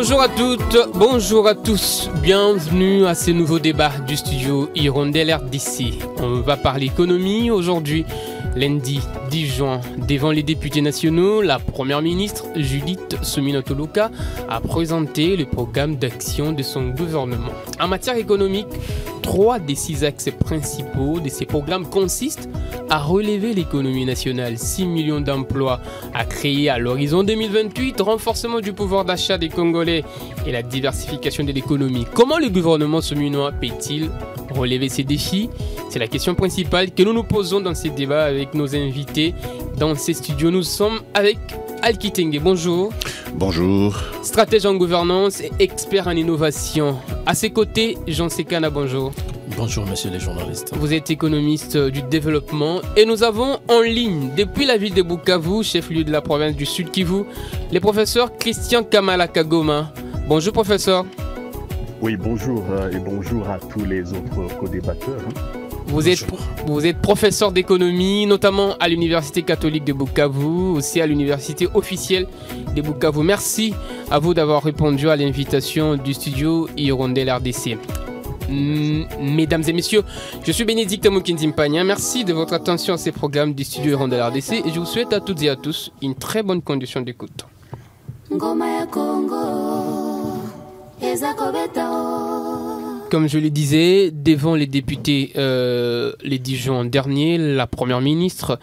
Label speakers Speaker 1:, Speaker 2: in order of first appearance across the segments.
Speaker 1: Bonjour à toutes, bonjour à tous, bienvenue à ce nouveau débat du studio Hirondelle RDC. On va parler économie aujourd'hui, lundi 10 juin. Devant les députés nationaux, la première ministre Judith Suminwa Tuluka a présenté le programme d'action de son gouvernement. En matière économique, 3 des 6 axes principaux de ces programmes consistent à relever l'économie nationale, 6 millions d'emplois à créer à l'horizon 2028, renforcement du pouvoir d'achat des Congolais et la diversification de l'économie. Comment le gouvernement Suminwa peut-il relever ces défis? C'est la question principale que nous nous posons dans ces débats avec nos invités. Dans ces studios, nous sommes avec Alki Tengue. Bonjour.
Speaker 2: Bonjour.
Speaker 1: Stratège en gouvernance et expert en innovation. À ses côtés, Jean Sekana, bonjour.
Speaker 3: Bonjour, messieurs les journalistes.
Speaker 1: Vous êtes économiste du développement et nous avons en ligne, depuis la ville de Bukavu, chef-lieu de la province du Sud Kivu, le professeur Christian Kamala Kagoma. Bonjour, professeur.
Speaker 4: Oui, bonjour et bonjour à tous les autres co-débatteurs.
Speaker 1: Vous êtes professeur d'économie, notamment à l'Université catholique de Bukavu, aussi à l'Université officielle de Bukavu. Merci à vous d'avoir répondu à l'invitation du studio Hirondelle RDC. Mesdames et messieurs, je suis Bénédicte Mukinzimpagna. Merci de votre attention à ces programmes du studio Hirondelle RDC et je vous souhaite à toutes et à tous une très bonne condition d'écoute. Comme je le disais, devant les députés les 10 juin dernier, la première ministre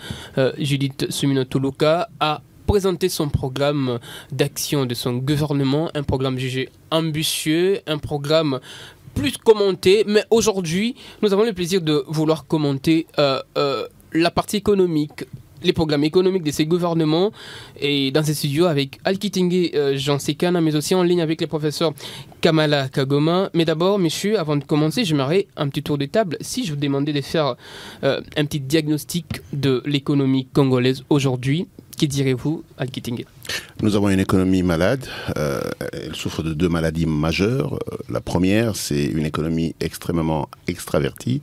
Speaker 1: Judith Suminwa Tuluka a présenté son programme d'action de son gouvernement, un programme jugé ambitieux, un programme plus commenté, mais aujourd'hui, nous avons le plaisir de vouloir commenter la partie économique, les programmes économiques de ces gouvernements, et dans ces studios avec Alki Tengue, Jean Sekana, mais aussi en ligne avec le professeur Kamala Kagoma. Mais d'abord, messieurs, avant de commencer, j'aimerais un petit tour de table. Si je vous demandais de faire un petit diagnostic de l'économie congolaise aujourd'hui, que direz-vous, Alki Tengue?
Speaker 2: Nous avons une économie malade. Elle souffre de 2 maladies majeures. La première, c'est une économie extrêmement extravertie.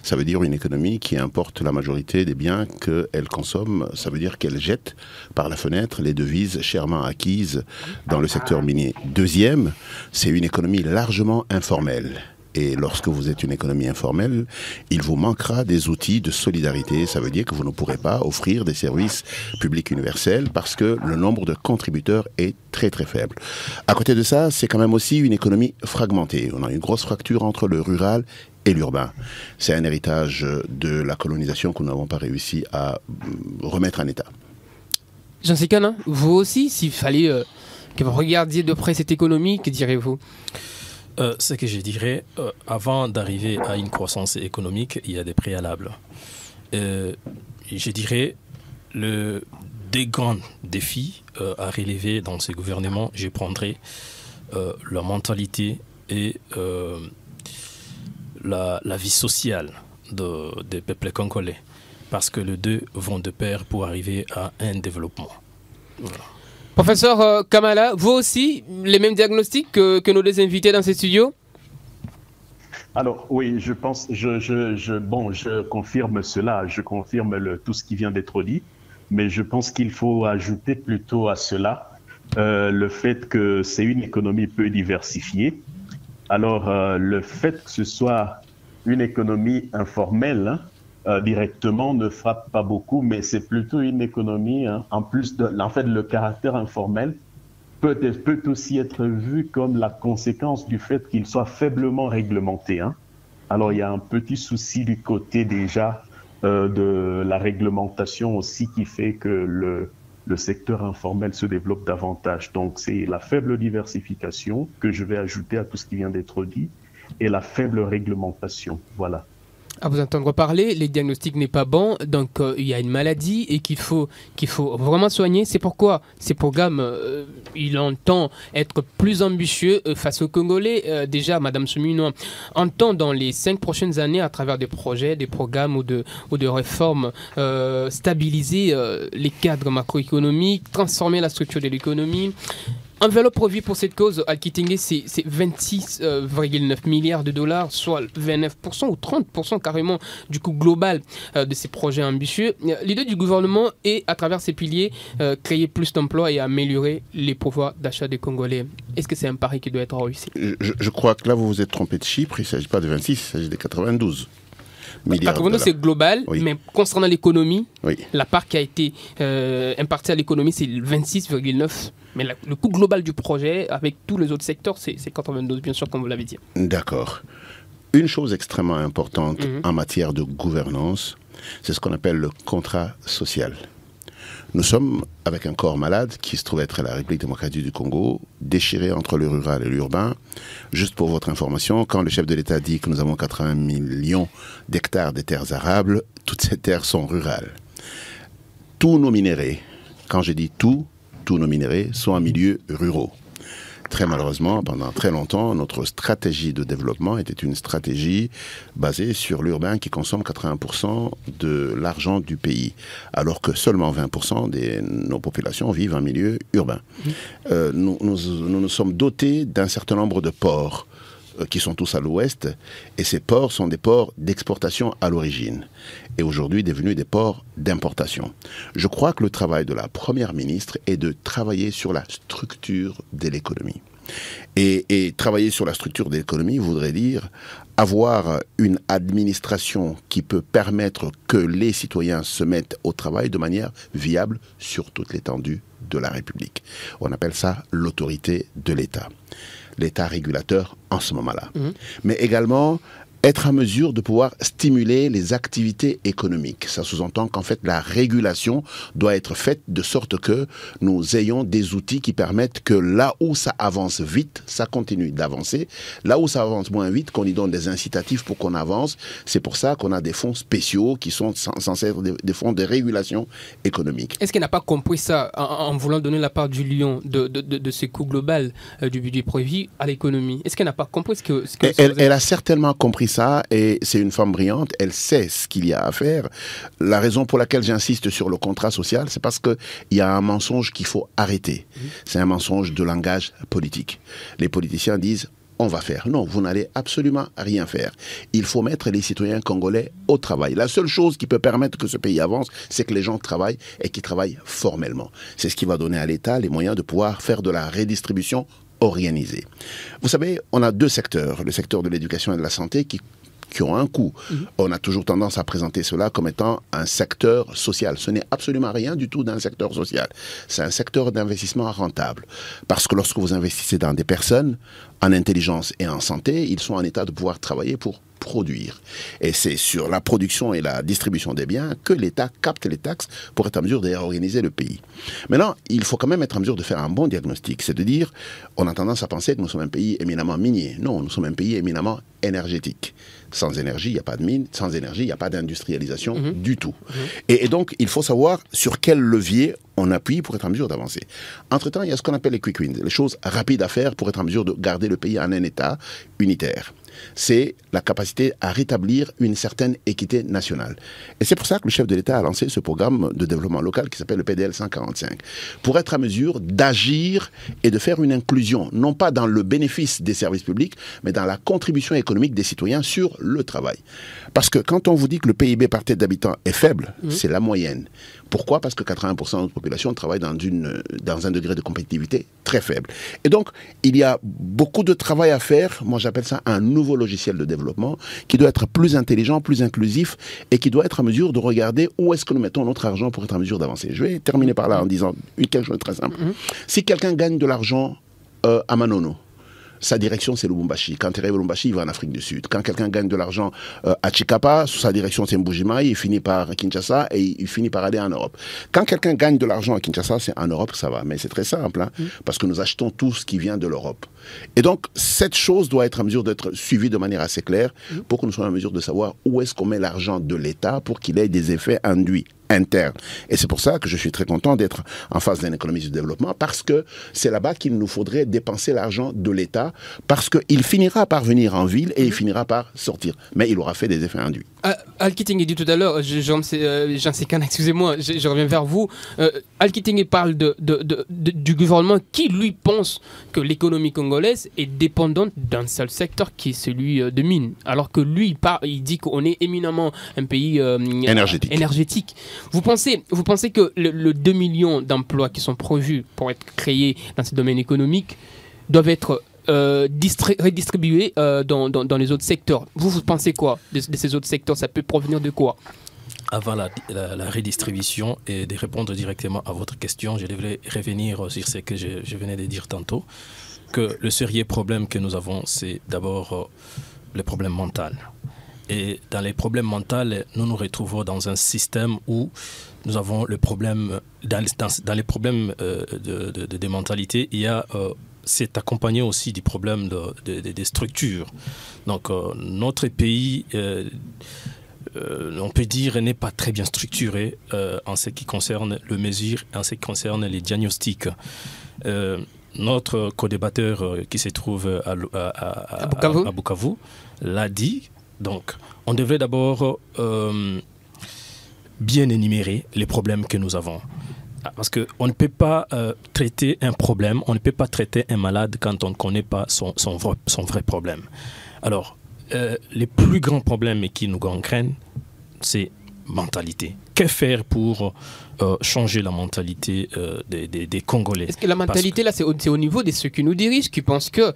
Speaker 2: Ça veut dire une économie qui importe la majorité des biens qu'elle consomme. Ça veut dire qu'elle jette par la fenêtre les devises chèrement acquises dans le secteur minier. Deuxième, c'est une économie largement informelle. Et lorsque vous êtes une économie informelle, il vous manquera des outils de solidarité. Ça veut dire que vous ne pourrez pas offrir des services publics universels parce que le nombre de contributeurs est très très faible. À côté de ça, c'est quand même aussi une économie fragmentée. On a une grosse fracture entre le rural et l'urbain. C'est un héritage de la colonisation que nous n'avons pas réussi à remettre en état.
Speaker 1: Jean Sekana, vous aussi, s'il fallait que vous regardiez de près cette économie, que direz-vous?
Speaker 3: Ce que je dirais, avant d'arriver à une croissance économique, il y a des préalables. Je dirais, des grands défis à relever dans ces gouvernements, je prendrais la mentalité et la vie sociale des peuples congolais. Parce que les deux vont de pair pour arriver à un développement. Voilà.
Speaker 1: Professeur Kamala, vous aussi, les mêmes diagnostics que nos deux invités dans ces studios?
Speaker 4: Alors oui, je pense, je confirme cela, je confirme tout ce qui vient d'être dit, mais je pense qu'il faut ajouter plutôt à cela le fait que c'est une économie peu diversifiée. Alors le fait que ce soit une économie informelle, directement ne frappe pas beaucoup, mais c'est plutôt une économie, en plus de, en fait, le caractère informel peut aussi être vu comme la conséquence du fait qu'il soit faiblement réglementé. Alors il y a un petit souci du côté déjà de la réglementation aussi qui fait que le secteur informel se développe davantage. Donc c'est la faible diversification que je vais ajouter à tout ce qui vient d'être dit et la faible réglementation. Voilà.
Speaker 1: À vous entendre parler, les diagnostics n'est pas bon, donc il y a une maladie et qu'il faut vraiment soigner. C'est pourquoi ces programmes, il entend être plus ambitieux face aux Congolais. Déjà, Madame Suminwa entend dans les 5 prochaines années, à travers des projets, des programmes ou de réformes, stabiliser les cadres macroéconomiques, transformer la structure de l'économie. Enveloppe prévue pour cette cause, Al-Kitingue, c'est 26,9 milliards de dollars, soit 29% ou 30% carrément du coût global de ces projets ambitieux. L'idée du gouvernement est, à travers ces piliers, créer plus d'emplois et améliorer les pouvoirs d'achat des Congolais. Est-ce que c'est un pari qui doit être réussi?
Speaker 2: Je crois que là, vous vous êtes trompé de chiffre. Il ne s'agit pas de 26, il s'agit de 92.
Speaker 1: 92, c'est global, oui. Mais concernant l'économie, oui. La part qui a été impartie à l'économie, c'est 26,9. Mais le coût global du projet, avec tous les autres secteurs, c'est 92, bien sûr, comme vous l'avez dit.
Speaker 2: D'accord. Une chose extrêmement importante en matière de gouvernance, c'est ce qu'on appelle le contrat social. Nous sommes avec un corps malade qui se trouve être la République démocratique du Congo, déchiré entre le rural et l'urbain. Juste pour votre information, quand le chef de l'État dit que nous avons 80 millions d'hectares de terres arables, toutes ces terres sont rurales. Tous nos minéraux, quand je dis tous nos minéraux sont en milieux ruraux. Très malheureusement, pendant très longtemps, notre stratégie de développement était une stratégie basée sur l'urbain qui consomme 80% de l'argent du pays, alors que seulement 20% de nos populations vivent en milieu urbain. Nous nous sommes dotés d'un certain nombre de ports qui sont tous à l'ouest, et ces ports sont des ports d'exportation à l'origine, et aujourd'hui devenus des ports d'importation. Je crois que le travail de la Première ministre est de travailler sur la structure de l'économie. Et travailler sur la structure de l'économie voudrait dire avoir une administration qui peut permettre que les citoyens se mettent au travail de manière viable sur toute l'étendue de la République. On appelle ça l'autorité de l'État. L'État régulateur en ce moment-là. Mais également être en mesure de pouvoir stimuler les activités économiques. Ça sous-entend qu'en fait la régulation doit être faite de sorte que nous ayons des outils qui permettent que là où ça avance vite, ça continue d'avancer. Là où ça avance moins vite, qu'on y donne des incitatifs pour qu'on avance. C'est pour ça qu'on a des fonds spéciaux qui sont censés être des fonds de régulation économique.
Speaker 1: Est-ce qu'elle n'a pas compris ça en voulant donner la part du lion de ce coût global du budget prévu à l'économie? Est-ce qu'elle n'a pas compris ce que
Speaker 2: elle a certainement compris ça, et c'est une femme brillante, elle sait ce qu'il y a à faire. La raison pour laquelle j'insiste sur le contrat social, c'est parce qu'il y a un mensonge qu'il faut arrêter. C'est un mensonge de langage politique. Les politiciens disent on va faire. Non, vous n'allez absolument rien faire. Il faut mettre les citoyens congolais au travail. La seule chose qui peut permettre que ce pays avance, c'est que les gens travaillent et qu'ils travaillent formellement. C'est ce qui va donner à l'État les moyens de pouvoir faire de la redistribution organisée. Vous savez, on a deux secteurs, le secteur de l'éducation et de la santé qui ont un coût. On a toujours tendance à présenter cela comme étant un secteur social. Ce n'est absolument rien du tout d'un secteur social. C'est un secteur d'investissement rentable. Parce que lorsque vous investissez dans des personnes, en intelligence et en santé, ils sont en état de pouvoir travailler pour produire. Et c'est sur la production et la distribution des biens que l'État capte les taxes pour être en mesure de réorganiser le pays. Maintenant, il faut quand même être en mesure de faire un bon diagnostic. C'est de dire, on a tendance à penser que nous sommes un pays éminemment minier. Non, nous sommes un pays éminemment énergétique. Sans énergie, il n'y a pas de mine. Sans énergie, il n'y a pas d'industrialisation du tout. Et donc, il faut savoir sur quel levier on appuie pour être en mesure d'avancer. Entre-temps, il y a ce qu'on appelle les quick wins, les choses rapides à faire pour être en mesure de garder le pays en un état unitaire. C'est la capacité à rétablir une certaine équité nationale. Et c'est pour ça que le chef de l'État a lancé ce programme de développement local qui s'appelle le PDL 145, pour être en mesure d'agir et de faire une inclusion, non pas dans le bénéfice des services publics, mais dans la contribution économique des citoyens sur le travail. Parce que quand on vous dit que le PIB par tête d'habitant est faible, c'est la moyenne. Pourquoi? Parce que 80% de notre population travaille dans un degré de compétitivité très faible. Et donc, il y a beaucoup de travail à faire. Moi, j'appelle ça un nouveau logiciel de développement qui doit être plus intelligent, plus inclusif et qui doit être en mesure de regarder où est-ce que nous mettons notre argent pour être en mesure d'avancer. Je vais terminer par là en disant quelque chose de très simple. Si quelqu'un gagne de l'argent à Manono, sa direction, c'est Lubumbashi. Quand il arrive à Lubumbashi, il va en Afrique du Sud. Quand quelqu'un gagne de l'argent à Chikapa, sa direction, c'est Mbujimai, il finit par Kinshasa et il finit par aller en Europe. Quand quelqu'un gagne de l'argent à Kinshasa, c'est en Europe, ça va. Mais c'est très simple, parce que nous achetons tout ce qui vient de l'Europe. Et donc, cette chose doit être en mesure d'être suivie de manière assez claire pour que nous soyons en mesure de savoir où est-ce qu'on met l'argent de l'État pour qu'il ait des effets induits interne. Et c'est pour ça que je suis très content d'être en face d'un économiste du développement, parce que c'est là-bas qu'il nous faudrait dépenser l'argent de l'État, parce qu'il finira par venir en ville et il finira par sortir. Mais il aura fait des effets induits.
Speaker 1: Al-Kitingue dit tout à l'heure, Jean Sekana, excusez-moi, je reviens vers vous. Al-Kitingue parle du gouvernement qui, lui, pense que l'économie congolaise est dépendante d'un seul secteur qui est celui de mines. Alors que lui, il dit qu'on est éminemment un pays énergétique. Vous pensez que le 2 millions d'emplois qui sont prévus pour être créés dans ce domaine économique doivent être redistribués dans les autres secteurs. Vous pensez quoi de ces autres secteurs? Ça peut provenir de quoi?
Speaker 3: Avant la redistribution et de répondre directement à votre question, je devrais revenir sur ce que je venais de dire tantôt, que le sérieux problème que nous avons, c'est d'abord le problème mental. Et dans les problèmes mentaux, nous nous retrouvons dans un système où nous avons le problème, dans les problèmes de mentalité, il y a... c'est accompagné aussi du problème des structures. Donc notre pays, on peut dire, n'est pas très bien structuré en ce qui concerne le mesure, en ce qui concerne les diagnostics. Notre co-débatteur qui se trouve à Bukavu l'a dit. Donc on devrait d'abord bien énumérer les problèmes que nous avons. Parce qu'on ne peut pas traiter un problème, on ne peut pas traiter un malade quand on ne connaît pas son vrai problème. Alors, les plus grands problèmes qui nous gangrènent, c'est mentalité. Que faire pour changer la mentalité des Congolais?
Speaker 1: Est-ce que la mentalité, là, c'est au niveau de ceux qui nous dirigent, qui pensent que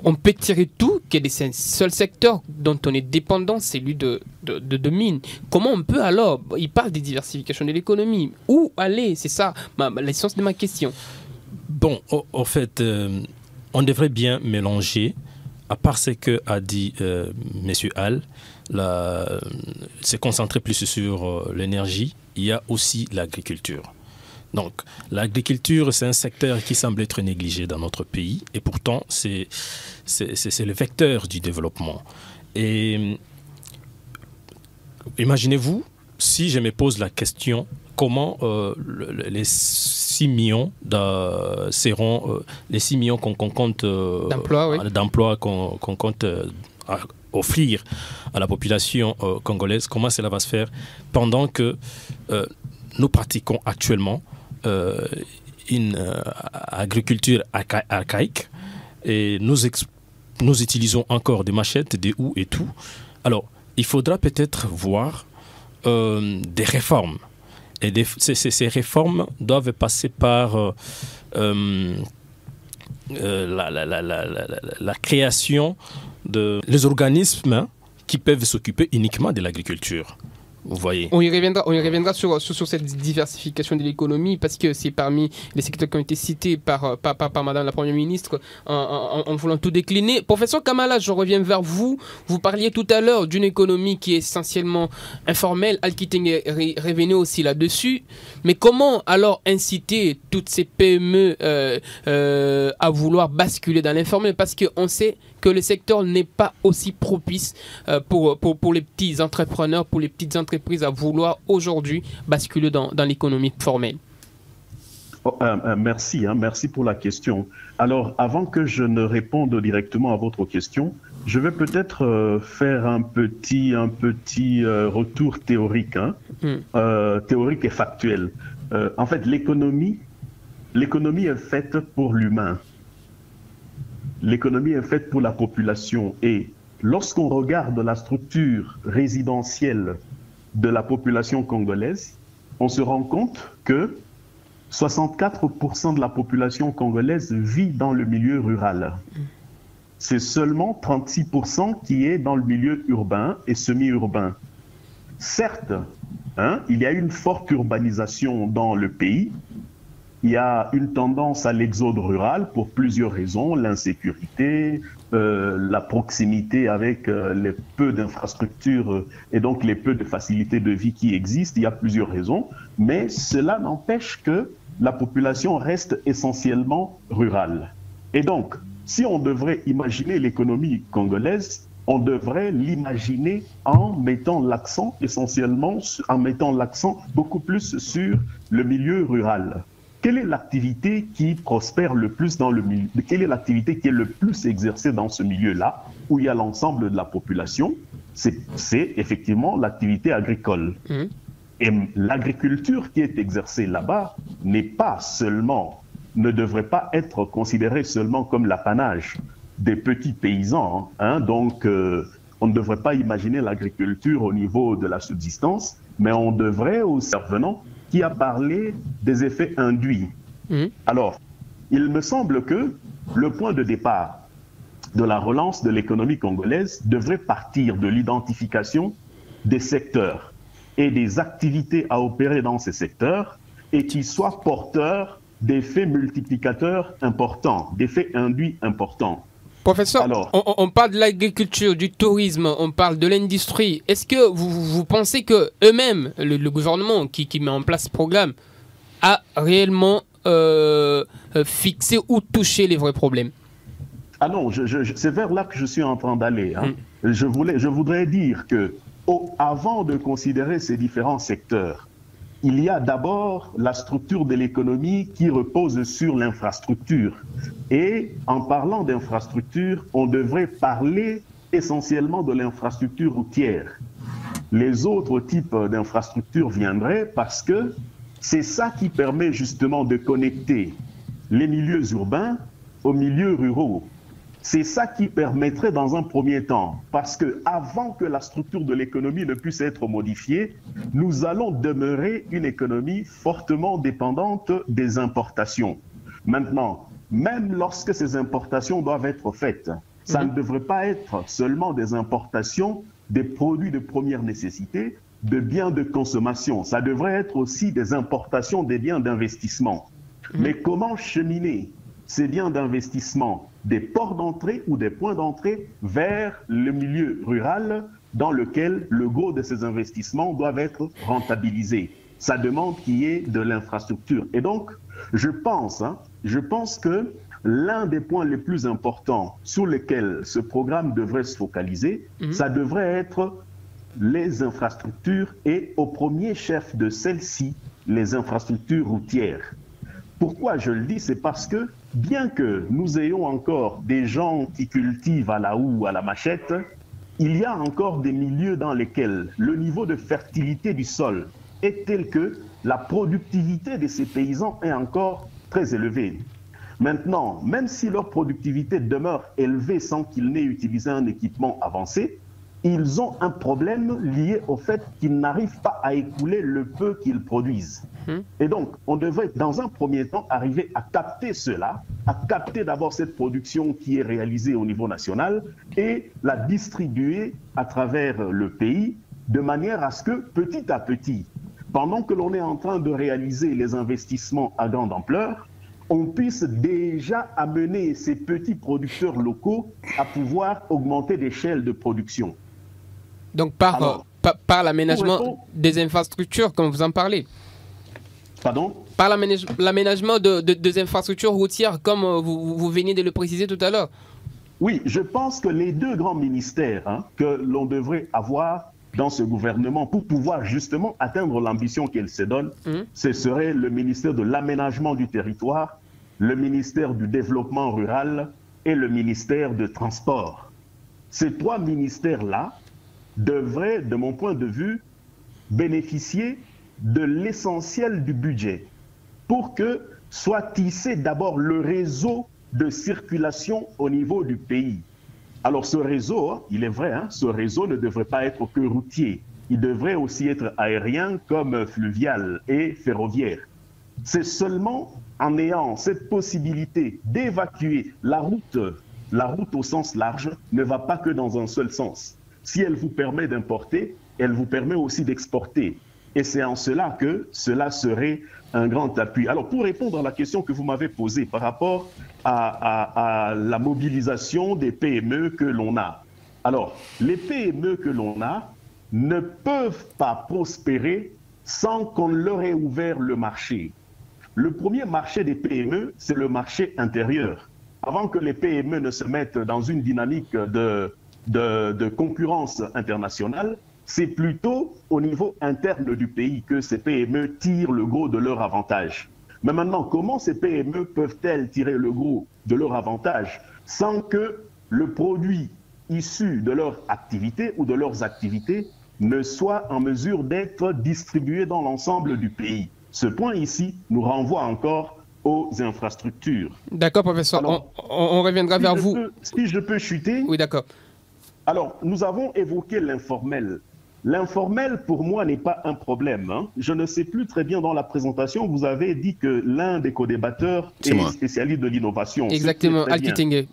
Speaker 1: on peut tirer tout, qu'il y a des seuls secteurs dont on est dépendant, c'est celui de mines. Comment on peut alors, il parle des diversifications de l'économie, où aller? C'est ça l'essence de ma question.
Speaker 3: Bon, en fait, on devrait bien mélanger, à part ce qu'a dit M. Al, se concentrer plus sur l'énergie, il y a aussi l'agriculture. Donc, l'agriculture, c'est un secteur qui semble être négligé dans notre pays et pourtant, c'est le vecteur du développement. Et imaginez-vous, si je me pose la question, comment les 6 millions seront les 6 millions qu'on compte d'emplois qu'on compte offrir à la population congolaise, comment cela va se faire pendant que nous pratiquons actuellement une agriculture archaïque et nous utilisons encore des machettes, des houes et tout. Alors, il faudra peut-être voir des réformes. Et ces réformes doivent passer par la création des organismes qui peuvent s'occuper uniquement de l'agriculture. Vous voyez.
Speaker 1: On y reviendra sur cette diversification de l'économie parce que c'est parmi les secteurs qui ont été cités par Madame la Première ministre en voulant tout décliner. Professeur Kamala, je reviens vers vous. Vous parliez tout à l'heure d'une économie qui est essentiellement informelle. Al-Kitingue revenait aussi là-dessus. Mais comment alors inciter toutes ces PME à vouloir basculer dans l'informel? Parce qu'on sait que le secteur n'est pas aussi propice pour les petits entrepreneurs, pour les petites entreprises à vouloir aujourd'hui basculer dans l'économie formelle.
Speaker 4: Merci pour la question. Alors, avant que je ne réponde directement à votre question, je vais peut-être faire un petit retour théorique, théorique et factuel. En fait, l'économie est faite pour l'humain. L'économie est faite pour la population et lorsqu'on regarde la structure résidentielle de la population congolaise, on se rend compte que 64% de la population congolaise vit dans le milieu rural. C'est seulement 36% qui est dans le milieu urbain et semi-urbain. Certes, il y a une forte urbanisation dans le pays. Il y a une tendance à l'exode rural pour plusieurs raisons, l'insécurité, la proximité avec les peu d'infrastructures et donc les peu de facilités de vie qui existent. Il y a plusieurs raisons, mais cela n'empêche que la population reste essentiellement rurale. Et donc, si on devrait imaginer l'économie congolaise, on devrait l'imaginer en mettant l'accent essentiellement, en mettant l'accent beaucoup plus sur le milieu rural. Quelle est l'activité qui prospère le plus dans le milieu? Quelle est l'activité qui est le plus exercée dans ce milieu-là, où il y a l'ensemble de la population? c'est effectivement l'activité agricole. Et l'agriculture qui est exercée là-bas n'est pas seulement, ne devrait pas être considérée seulement comme l'apanage des petits paysans. Donc, on ne devrait pas imaginer l'agriculture au niveau de la subsistance, mais on devrait aussi, intervenant, qui a parlé des effets induits. Alors, il me semble que le point de départ de la relance de l'économie congolaise devrait partir de l'identification des secteurs et des activités à opérer dans ces secteurs et qui soient porteurs d'effets multiplicateurs importants, d'effets induits importants.
Speaker 1: Professeur, alors, on parle de l'agriculture, du tourisme, on parle de l'industrie. Est-ce que vous pensez que eux-mêmes, le gouvernement qui met en place ce programme, a réellement fixé ou touché les vrais problèmes?
Speaker 4: Ah non, c'est vers là que je suis en train d'aller. Je voudrais dire que avant de considérer ces différents secteurs, il y a d'abord la structure de l'économie qui repose sur l'infrastructure. Et en parlant d'infrastructure, on devrait parler essentiellement de l'infrastructure routière. Les autres types d'infrastructures viendraient parce que c'est ça qui permet justement de connecter les milieux urbains aux milieux ruraux. C'est ça qui permettrait dans un premier temps, parce que avant que la structure de l'économie ne puisse être modifiée, nous allons demeurer une économie fortement dépendante des importations. Maintenant, même lorsque ces importations doivent être faites, ça ne devrait pas être seulement des importations des produits de première nécessité, de biens de consommation. Ça devrait être aussi des importations des biens d'investissement. Mais comment cheminer ces biens d'investissement des ports d'entrée ou des points d'entrée vers le milieu rural dans lequel le gros de ces investissements doivent être rentabilisés? Ça demande qu'il y ait de l'infrastructure. Et donc, je pense que l'un des points les plus importants sur lesquels ce programme devrait se focaliser, ça devrait être les infrastructures et au premier chef de celles-ci, les infrastructures routières. Pourquoi je le dis? C'est parce que bien que nous ayons encore des gens qui cultivent à la houe, à la machette, il y a encore des milieux dans lesquels le niveau de fertilité du sol est tel que la productivité de ces paysans est encore très élevée. Maintenant, même si leur productivité demeure élevée sans qu'ils n'aient utilisé un équipement avancé, ils ont un problème lié au fait qu'ils n'arrivent pas à écouler le peu qu'ils produisent. Et donc, on devrait, dans un premier temps, arriver à capter cela, à capter d'abord cette production qui est réalisée au niveau national et la distribuer à travers le pays, de manière à ce que, petit à petit, pendant que l'on est en train de réaliser les investissements à grande ampleur, on puisse déjà amener ces petits producteurs locaux à pouvoir augmenter l'échelle de production.
Speaker 1: Donc par l'aménagement des infrastructures, comme vous en parlez.
Speaker 4: Pardon?
Speaker 1: Par l'aménagement des infrastructures routières, comme vous veniez de le préciser tout à l'heure.
Speaker 4: Oui, je pense que les deux grands ministères que l'on devrait avoir dans ce gouvernement pour pouvoir justement atteindre l'ambition qu'elle se donne, ce serait le ministère de l'aménagement du territoire, le ministère du développement rural et le ministère de transport. Ces trois ministères-là devraient, de mon point de vue, bénéficier de l'essentiel du budget pour que soit tissé d'abord le réseau de circulation au niveau du pays. Alors ce réseau, il est vrai, ce réseau ne devrait pas être que routier. Il devrait aussi être aérien comme fluvial et ferroviaire. C'est seulement en ayant cette possibilité d'évacuer la route au sens large ne va pas que dans un seul sens. Si elle vous permet d'importer, elle vous permet aussi d'exporter. Et c'est en cela que cela serait un grand appui. Alors, pour répondre à la question que vous m'avez posée par rapport à la mobilisation des PME que l'on a. Alors, les PME que l'on a ne peuvent pas prospérer sans qu'on leur ait ouvert le marché. Le premier marché des PME, c'est le marché intérieur. Avant que les PME ne se mettent dans une dynamique de concurrence internationale, c'est plutôt au niveau interne du pays que ces PME tirent le gros de leur avantage. Mais maintenant, comment ces PME peuvent-elles tirer le gros de leur avantage sans que le produit issus de leur activité ou de leurs activités ne soient en mesure d'être distribués dans l'ensemble du pays. Ce point ici nous renvoie encore aux infrastructures.
Speaker 1: D'accord, professeur. Alors, on reviendra vers vous.
Speaker 4: Si je peux chuter.
Speaker 1: Oui, d'accord.
Speaker 4: Alors, nous avons évoqué l'informel. L'informel, pour moi, n'est pas un problème. Hein. Je ne sais plus très bien dans la présentation, vous avez dit que l'un des co-débatteurs est spécialiste de l'innovation.
Speaker 1: Exactement, Al-Kitenge.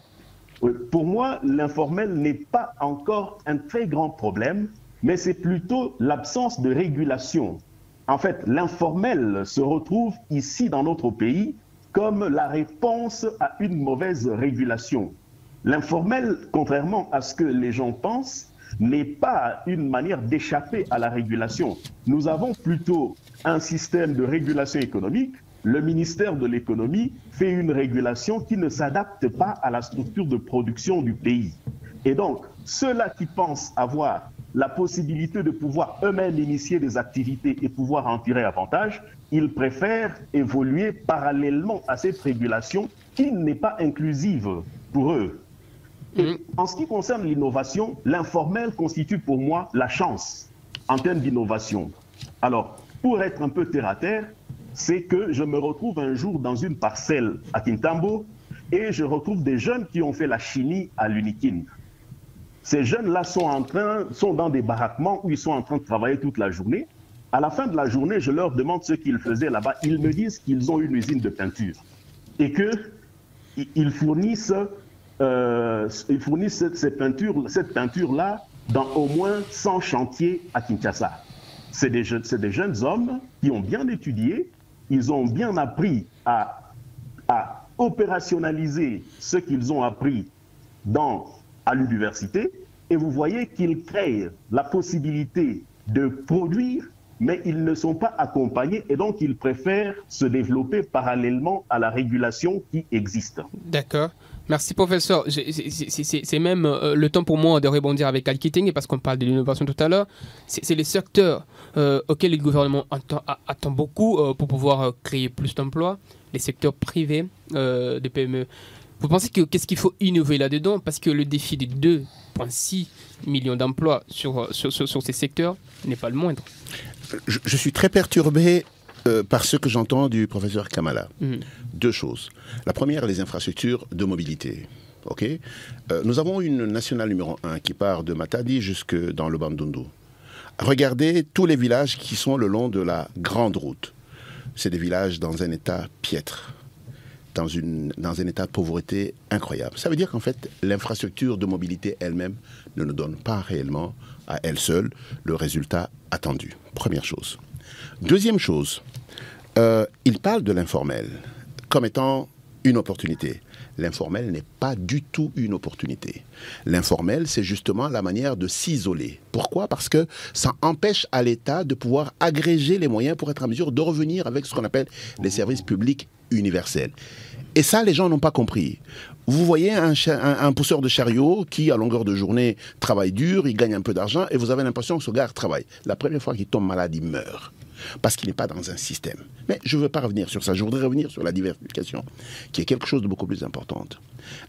Speaker 4: Pour moi, l'informel n'est pas encore un très grand problème, mais c'est plutôt l'absence de régulation. En fait, l'informel se retrouve ici dans notre pays comme la réponse à une mauvaise régulation. L'informel, contrairement à ce que les gens pensent, n'est pas une manière d'échapper à la régulation. Nous avons plutôt un système de régulation économique. Le ministère de l'économie fait une régulation qui ne s'adapte pas à la structure de production du pays. Et donc, ceux-là qui pensent avoir la possibilité de pouvoir eux-mêmes initier des activités et pouvoir en tirer avantage, ils préfèrent évoluer parallèlement à cette régulation qui n'est pas inclusive pour eux. Et en ce qui concerne l'innovation, l'informel constitue pour moi la chance en termes d'innovation. Alors, pour être un peu terre à terre, c'est que je me retrouve un jour dans une parcelle à Kintambo et je retrouve des jeunes qui ont fait la chimie à l'Unikin. Ces jeunes-là sont dans des baraquements où ils sont en train de travailler toute la journée. À la fin de la journée, je leur demande ce qu'ils faisaient là-bas. Ils me disent qu'ils ont une usine de peinture et qu'ils fournissent cette peinture-là dans au moins 100 chantiers à Kinshasa. C'est des jeunes hommes qui ont bien étudié, ils ont bien appris à opérationnaliser ce qu'ils ont appris à l'université, et vous voyez qu'ils créent la possibilité de produire, mais ils ne sont pas accompagnés, et donc ils préfèrent se développer parallèlement à la régulation qui existe.
Speaker 1: D'accord. Merci, professeur. C'est même le temps pour moi de rebondir avec Al-Kitenge, parce qu'on parle de l'innovation tout à l'heure. C'est les secteurs auxquels le gouvernement attend beaucoup pour pouvoir créer plus d'emplois, les secteurs privés de PME. Vous pensez qu'est-ce qu'il faut innover là-dedans? Parce que le défi des 2,6 millions d'emplois sur ces secteurs n'est pas le moindre.
Speaker 2: Je suis très perturbé par ce que j'entends du professeur Kamala. Deux choses. La première, les infrastructures de mobilité. Okay. Nous avons une nationale numéro 1 qui part de Matadi jusque dans le Bandundu. Regardez tous les villages qui sont le long de la grande route. C'est des villages dans un état piètre, dans un état de pauvreté incroyable. Ça veut dire qu'en fait, l'infrastructure de mobilité elle-même ne nous donne pas réellement, à elle seule, le résultat attendu. Première chose. Deuxième chose, il parle de l'informel comme étant une opportunité. L'informel n'est pas du tout une opportunité. L'informel, c'est justement la manière de s'isoler. Pourquoi? Parce que ça empêche à l'État de pouvoir agréger les moyens pour être en mesure de revenir avec ce qu'on appelle les services publics universels. Et ça, les gens n'ont pas compris. Vous voyez un pousseur de chariot qui, à longueur de journée, travaille dur, il gagne un peu d'argent, et vous avez l'impression que ce gars travaille. La première fois qu'il tombe malade, il meurt. Parce qu'il n'est pas dans un système. Mais je ne veux pas revenir sur ça. Je voudrais revenir sur la diversification, qui est quelque chose de beaucoup plus important.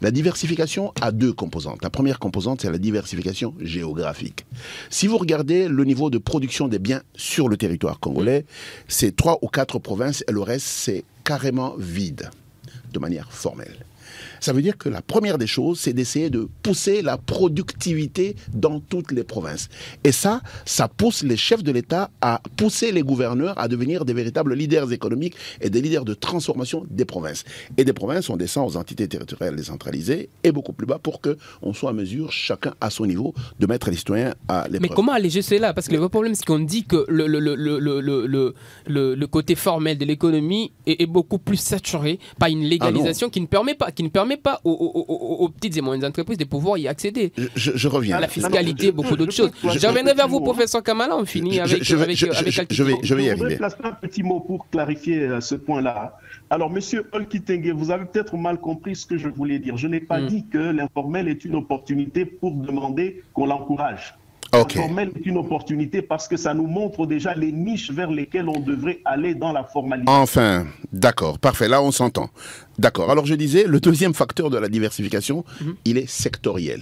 Speaker 2: La diversification a deux composantes. La première composante, c'est la diversification géographique. Si vous regardez le niveau de production des biens sur le territoire congolais, c'est 3 ou 4 provinces, et le reste, c'est carrément vide, de manière formelle. Ça veut dire que la première des choses, c'est d'essayer de pousser la productivité dans toutes les provinces. Et ça pousse les chefs de l'État à pousser les gouverneurs à devenir des véritables leaders économiques et des leaders de transformation des provinces. Et des provinces, on descend aux entités territoriales décentralisées et beaucoup plus bas pour qu'on soit en mesure, chacun à son niveau, de mettre les citoyens à l'épreuve.
Speaker 1: Mais comment alléger cela? Parce que le vrai problème, c'est qu'on dit que le côté formel de l'économie est beaucoup plus saturé par une légalisation qui ne permet pas aux petites et moyennes entreprises de pouvoir y accéder.
Speaker 2: Je reviens.
Speaker 1: La fiscalité, beaucoup d'autres choses. Je reviendrai vers vous, professeur Kamala, on finit avec
Speaker 2: je vais y arriver.
Speaker 4: Je placer un petit mot pour clarifier ce point-là. Alors, monsieur Al-Kitenge, vous avez peut-être mal compris ce que je voulais dire. Je n'ai pas dit que l'informel est une opportunité pour demander qu'on l'encourage. Okay. L'informel est une opportunité parce que ça nous montre déjà les niches vers lesquelles on devrait aller dans la formalité.
Speaker 2: Enfin, d'accord, parfait, là on s'entend. D'accord, alors je disais, le deuxième facteur de la diversification, il est sectoriel.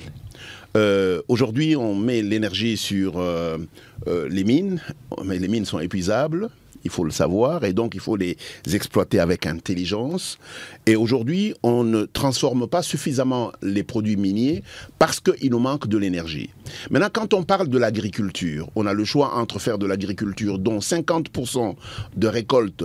Speaker 2: Aujourd'hui, on met l'énergie sur les mines, mais les mines sont épuisables. Il faut le savoir, et donc il faut les exploiter avec intelligence. Et aujourd'hui, on ne transforme pas suffisamment les produits miniers parce qu'il nous manque de l'énergie. Maintenant, quand on parle de l'agriculture, on a le choix entre faire de l'agriculture dont 50% de récoltes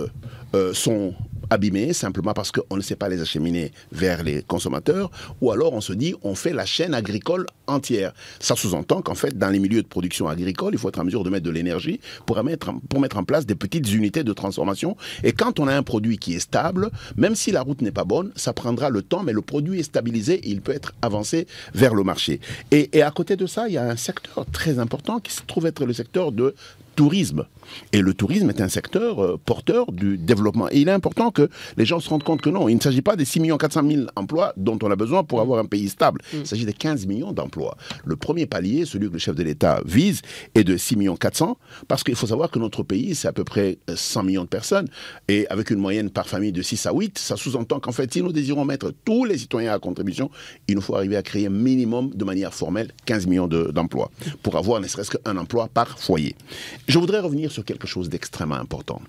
Speaker 2: sont abîmées, simplement parce qu'on ne sait pas les acheminer vers les consommateurs, ou alors on se dit on fait la chaîne agricole entière. Ça sous-entend qu'en fait, dans les milieux de production agricole, il faut être en mesure de mettre de l'énergie pour mettre en place des petites unités de transformation. Et quand on a un produit qui est stable, même si la route n'est pas bonne, ça prendra le temps, mais le produit est stabilisé et il peut être avancé vers le marché. Et à côté de ça, il y a un secteur très important qui se trouve être le secteur de tourisme. Et le tourisme est un secteur porteur du développement. Et il est important que les gens se rendent compte que non, il ne s'agit pas des 6 400 000 emplois dont on a besoin pour avoir un pays stable. Il s'agit des 15 millions d'emplois. Le premier palier, celui que le chef de l'État vise, est de 6 400 000, parce qu'il faut savoir que notre pays, c'est à peu près 100 millions de personnes, et avec une moyenne par famille de 6 à 8, ça sous-entend qu'en fait, si nous désirons mettre tous les citoyens à contribution, il nous faut arriver à créer minimum, de manière formelle, 15 millions d'emplois, pour avoir ne serait-ce qu'un emploi par foyer. Je voudrais revenir sur quelque chose d'extrêmement important.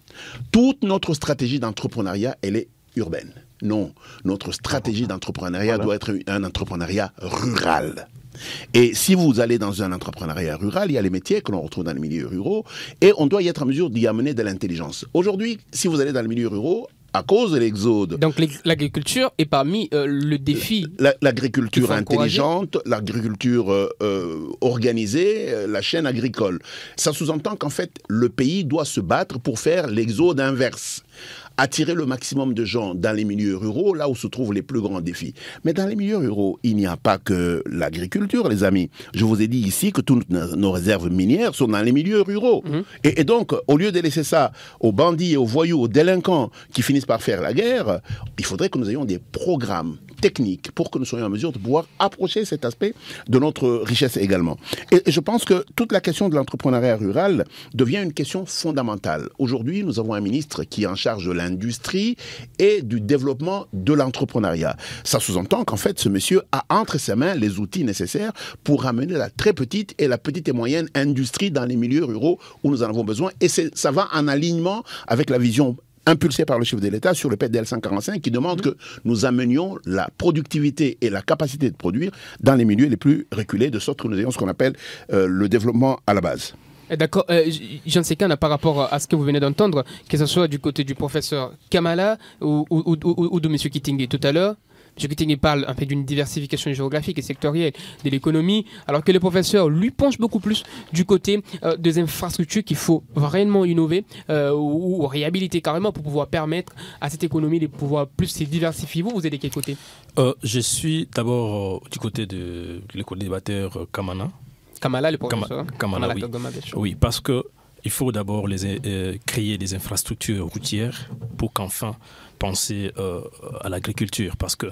Speaker 2: Toute notre stratégie d'entrepreneuriat, elle est urbaine. Non, notre stratégie d'entrepreneuriat doit être un entrepreneuriat rural. Et si vous allez dans un entrepreneuriat rural, il y a les métiers que l'on retrouve dans les milieux ruraux, et on doit y être en mesure d'y amener de l'intelligence. Aujourd'hui, si vous allez dans les milieux ruraux, à cause de l'exode.
Speaker 1: Donc l'agriculture est parmi le défi.
Speaker 2: L'agriculture intelligente, l'agriculture organisée, la chaîne agricole. Ça sous-entend qu'en fait, le pays doit se battre pour faire l'exode inverse. Attirer le maximum de gens dans les milieux ruraux, là où se trouvent les plus grands défis. Mais dans les milieux ruraux, il n'y a pas que l'agriculture, les amis. Je vous ai dit ici que toutes nos réserves minières sont dans les milieux ruraux. Et donc, au lieu de laisser ça aux bandits, aux voyous, aux délinquants qui finissent par faire la guerre, il faudrait que nous ayons des programmes techniques pour que nous soyons en mesure de pouvoir approcher cet aspect de notre richesse également. Et je pense que toute la question de l'entrepreneuriat rural devient une question fondamentale. Aujourd'hui, nous avons un ministre qui est en charge de l'industrie et du développement de l'entrepreneuriat. Ça sous-entend qu'en fait, ce monsieur a entre ses mains les outils nécessaires pour amener la très petite et la petite et moyenne industrie dans les milieux ruraux où nous en avons besoin. Et ça va en alignement avec la vision impulsé par le chef de l'État sur le PDL 145 qui demande que nous amenions la productivité et la capacité de produire dans les milieux les plus reculés, de sorte que nous ayons ce qu'on appelle le développement à la base.
Speaker 1: D'accord. Jean Sekane, par rapport à ce que vous venez d'entendre, que ce soit du côté du professeur Kamala ou de M. Kitenge tout à l'heure, M. Kitenge parle en fait d'une diversification géographique et sectorielle de l'économie, alors que le professeur lui penche beaucoup plus du côté des infrastructures qu'il faut vraiment innover ou réhabiliter carrément pour pouvoir permettre à cette économie de pouvoir plus se diversifier. Vous êtes de quel côté?
Speaker 3: Je suis d'abord du côté de l'éco-débatteur
Speaker 1: Kamala, le professeur
Speaker 3: Kamala, oui. Oui, parce que il faut d'abord créer des infrastructures routières pour qu'enfin penser à l'agriculture, parce que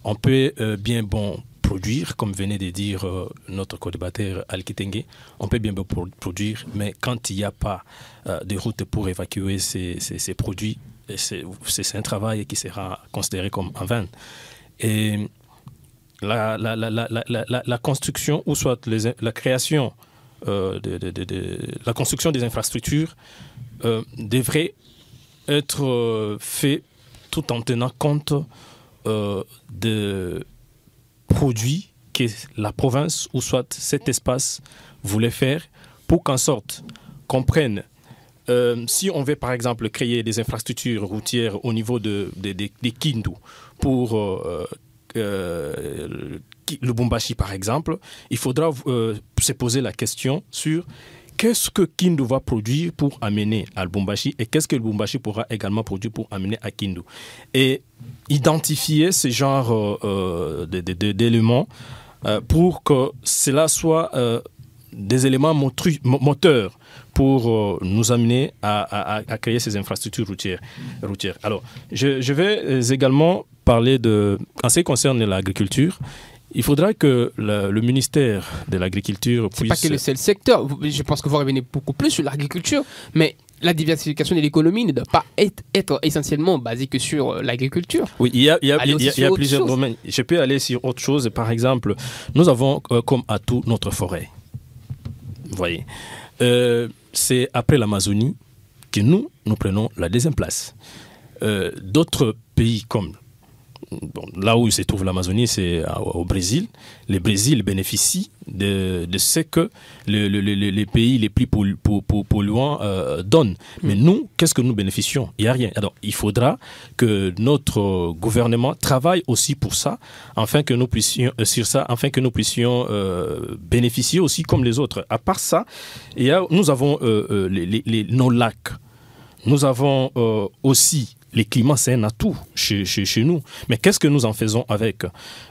Speaker 3: on peut bien produire, comme venait de dire notre co-débatteur Al Kitenge, on peut bien produire, mais quand il n'y a pas de route pour évacuer ces produits, c'est un travail qui sera considéré comme en vain. Et la construction, ou soit la création la construction des infrastructures devrait être fait tout en tenant compte de produits que la province ou soit cet espace voulait faire, pour qu'en sorte qu'on prenne, si on veut par exemple créer des infrastructures routières au niveau des Kindu pour le Lubumbashi par exemple, il faudra se poser la question sur qu'est-ce que Kindu va produire pour amener à Lubumbashi et qu'est-ce que Lubumbashi pourra également produire pour amener à Kindu. Et identifier ce genre d'éléments pour que cela soit des éléments moteurs pour nous amener à créer ces infrastructures routières. Alors, je vais également parler en ce qui concerne l'agriculture. Il faudra que le ministère de l'Agriculture puisse...
Speaker 1: C'est pas que le seul secteur. Je pense que vous revenez beaucoup plus sur l'agriculture, mais la diversification de l'économie ne doit pas être essentiellement basée que sur l'agriculture.
Speaker 3: Oui, il y a plusieurs domaines. Je peux aller sur autre chose. Par exemple, nous avons comme atout notre forêt. Vous voyez, c'est après l'Amazonie que nous prenons la deuxième place. D'autres pays comme là où se trouve l'Amazonie, c'est au Brésil. Le Brésil bénéficie de ce que les pays les plus polluants donnent. Mais nous, qu'est-ce que nous bénéficions? Il n'y a rien. Alors, il faudra que notre gouvernement travaille aussi pour ça, afin que nous puissions, bénéficier aussi comme les autres. À part ça, nous avons nos lacs. Nous avons aussi les climats, c'est un atout chez nous. Mais qu'est-ce que nous en faisons avec?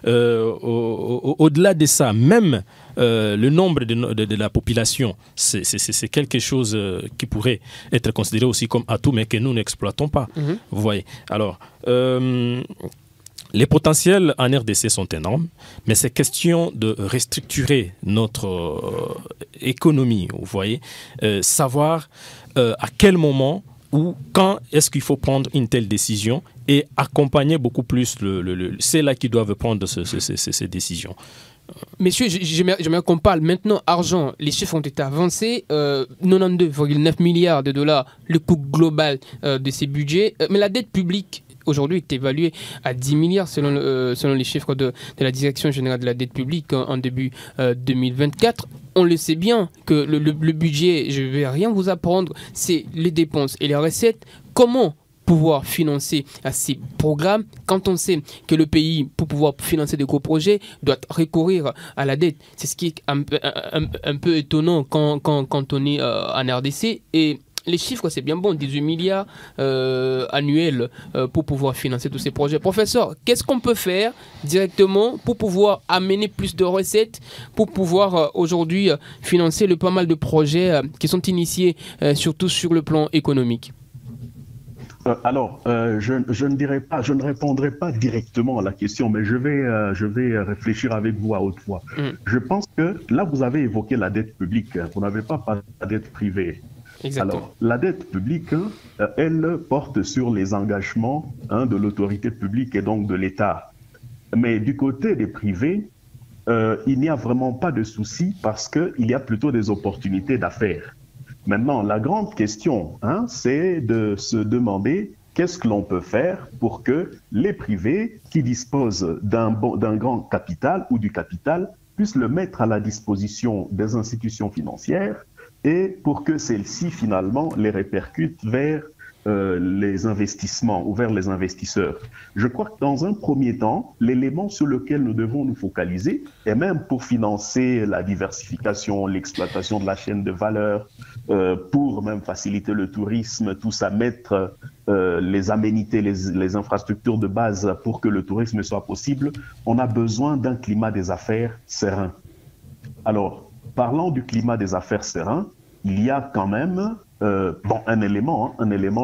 Speaker 3: Au-delà de ça, même le nombre de la population, c'est quelque chose qui pourrait être considéré aussi comme atout, mais que nous n'exploitons pas. Vous voyez. Alors, les potentiels en RDC sont énormes, mais c'est question de restructurer notre économie, vous voyez. Savoir à quel moment ou quand est-ce qu'il faut prendre une telle décision et accompagner beaucoup plus c'est là qu'ils doivent prendre ces décisions.
Speaker 1: Messieurs, j'aimerais qu'on parle maintenant argent. Les chiffres ont été avancés, 92,9 milliards de dollars, le coût global de ces budgets. Mais la dette publique aujourd'hui est évaluée à 10 milliards selon les chiffres de la Direction générale de la dette publique en début 2024. On le sait bien que le budget, je ne vais rien vous apprendre, c'est les dépenses et les recettes. Comment pouvoir financer ces programmes quand on sait que le pays, pour pouvoir financer de gros projets, doit recourir à la dette? C'est ce qui est un peu étonnant quand on est en RDC. Et les chiffres, c'est bien bon, 18 milliards annuels pour pouvoir financer tous ces projets. Professeur, qu'est-ce qu'on peut faire directement pour pouvoir amener plus de recettes, pour pouvoir aujourd'hui financer le pas mal de projets qui sont initiés, surtout sur le plan économique?
Speaker 4: Je ne répondrai pas directement à la question, mais je vais réfléchir avec vous à haute voix. Je pense que là, vous avez évoqué la dette publique, vous n'avez pas parlé de la dette privée.
Speaker 1: Exactement.
Speaker 4: Alors, la dette publique, elle porte sur les engagements de l'autorité publique et donc de l'État. Mais du côté des privés, il n'y a vraiment pas de souci parce qu'il y a plutôt des opportunités d'affaires. Maintenant, la grande question, c'est de se demander qu'est-ce que l'on peut faire pour que les privés qui disposent d'un grand capital ou du capital puissent le mettre à la disposition des institutions financières et pour que celles-ci, finalement, les répercutent vers les investissements ou vers les investisseurs. Je crois que dans un premier temps, l'élément sur lequel nous devons nous focaliser, et même pour financer la diversification, l'exploitation de la chaîne de valeur, pour même faciliter le tourisme, tout ça, mettre les aménités, les infrastructures de base pour que le tourisme soit possible, on a besoin d'un climat des affaires serein. Alors, parlant du climat des affaires serein, il y a quand même un élément,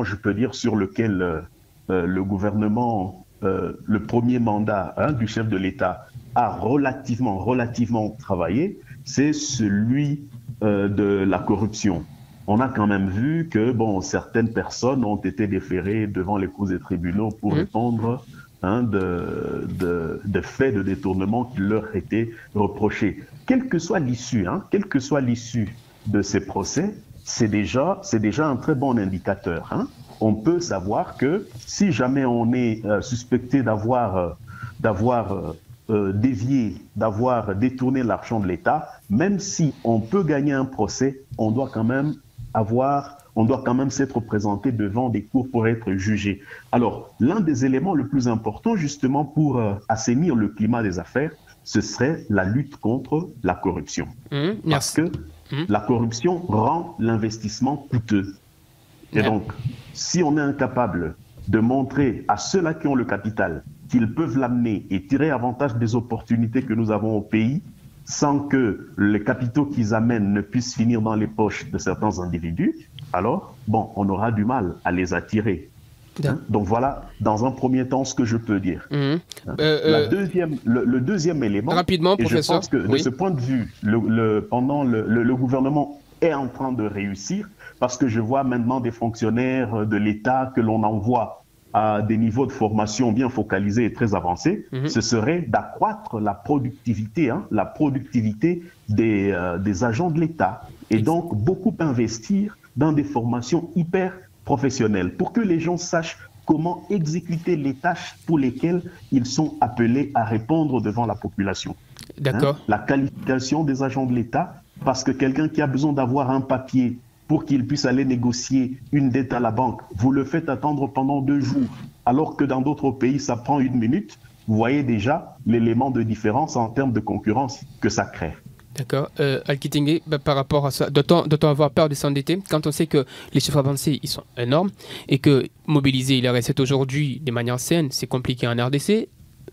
Speaker 4: je peux dire, sur lequel le gouvernement, le premier mandat du chef de l'État a relativement travaillé, c'est celui de la corruption. On a quand même vu que certaines personnes ont été déférées devant les cours des tribunaux pour répondre de faits de détournement qui leur étaient reprochés. Quelle que soit l'issue de ces procès, c'est déjà un très bon indicateur. On peut savoir que si jamais on est suspecté d'avoir dévié, d'avoir détourné l'argent de l'État, même si on peut gagner un procès, on doit quand même s'être présenté devant des cours pour être jugé. Alors, l'un des éléments le plus important justement pour assainir le climat des affaires, ce serait la lutte contre la corruption. Parce que la corruption rend l'investissement coûteux. Et donc, si on est incapable de montrer à ceux-là qui ont le capital qu'ils peuvent l'amener et tirer avantage des opportunités que nous avons au pays, sans que les capitaux qu'ils amènent ne puissent finir dans les poches de certains individus, alors, on aura du mal à les attirer. Donc voilà, dans un premier temps, ce que je peux dire. Le deuxième élément,
Speaker 1: rapidement,
Speaker 4: et
Speaker 1: professeur,
Speaker 4: je pense que de ce point de vue, pendant le gouvernement est en train de réussir, parce que je vois maintenant des fonctionnaires de l'État que l'on envoie à des niveaux de formation bien focalisés et très avancés, ce serait d'accroître la productivité des agents de l'État. Et donc, beaucoup investir dans des formations hyper professionnelles pour que les gens sachent comment exécuter les tâches pour lesquelles ils sont appelés à répondre devant la population.
Speaker 1: D'accord.
Speaker 4: La qualification des agents de l'État, parce que quelqu'un qui a besoin d'avoir un papier pour qu'il puisse aller négocier une dette à la banque, vous le faites attendre pendant 2 jours, alors que dans d'autres pays, ça prend 1 minute. Vous voyez déjà l'élément de différence en termes de concurrence que ça crée.
Speaker 1: D'accord. Alkitingue, par rapport à ça, doit-on avoir peur de s'endetter quand on sait que les chiffres avancés ils sont énormes et que mobiliser les recettes aujourd'hui de manière saine, c'est compliqué en RDC?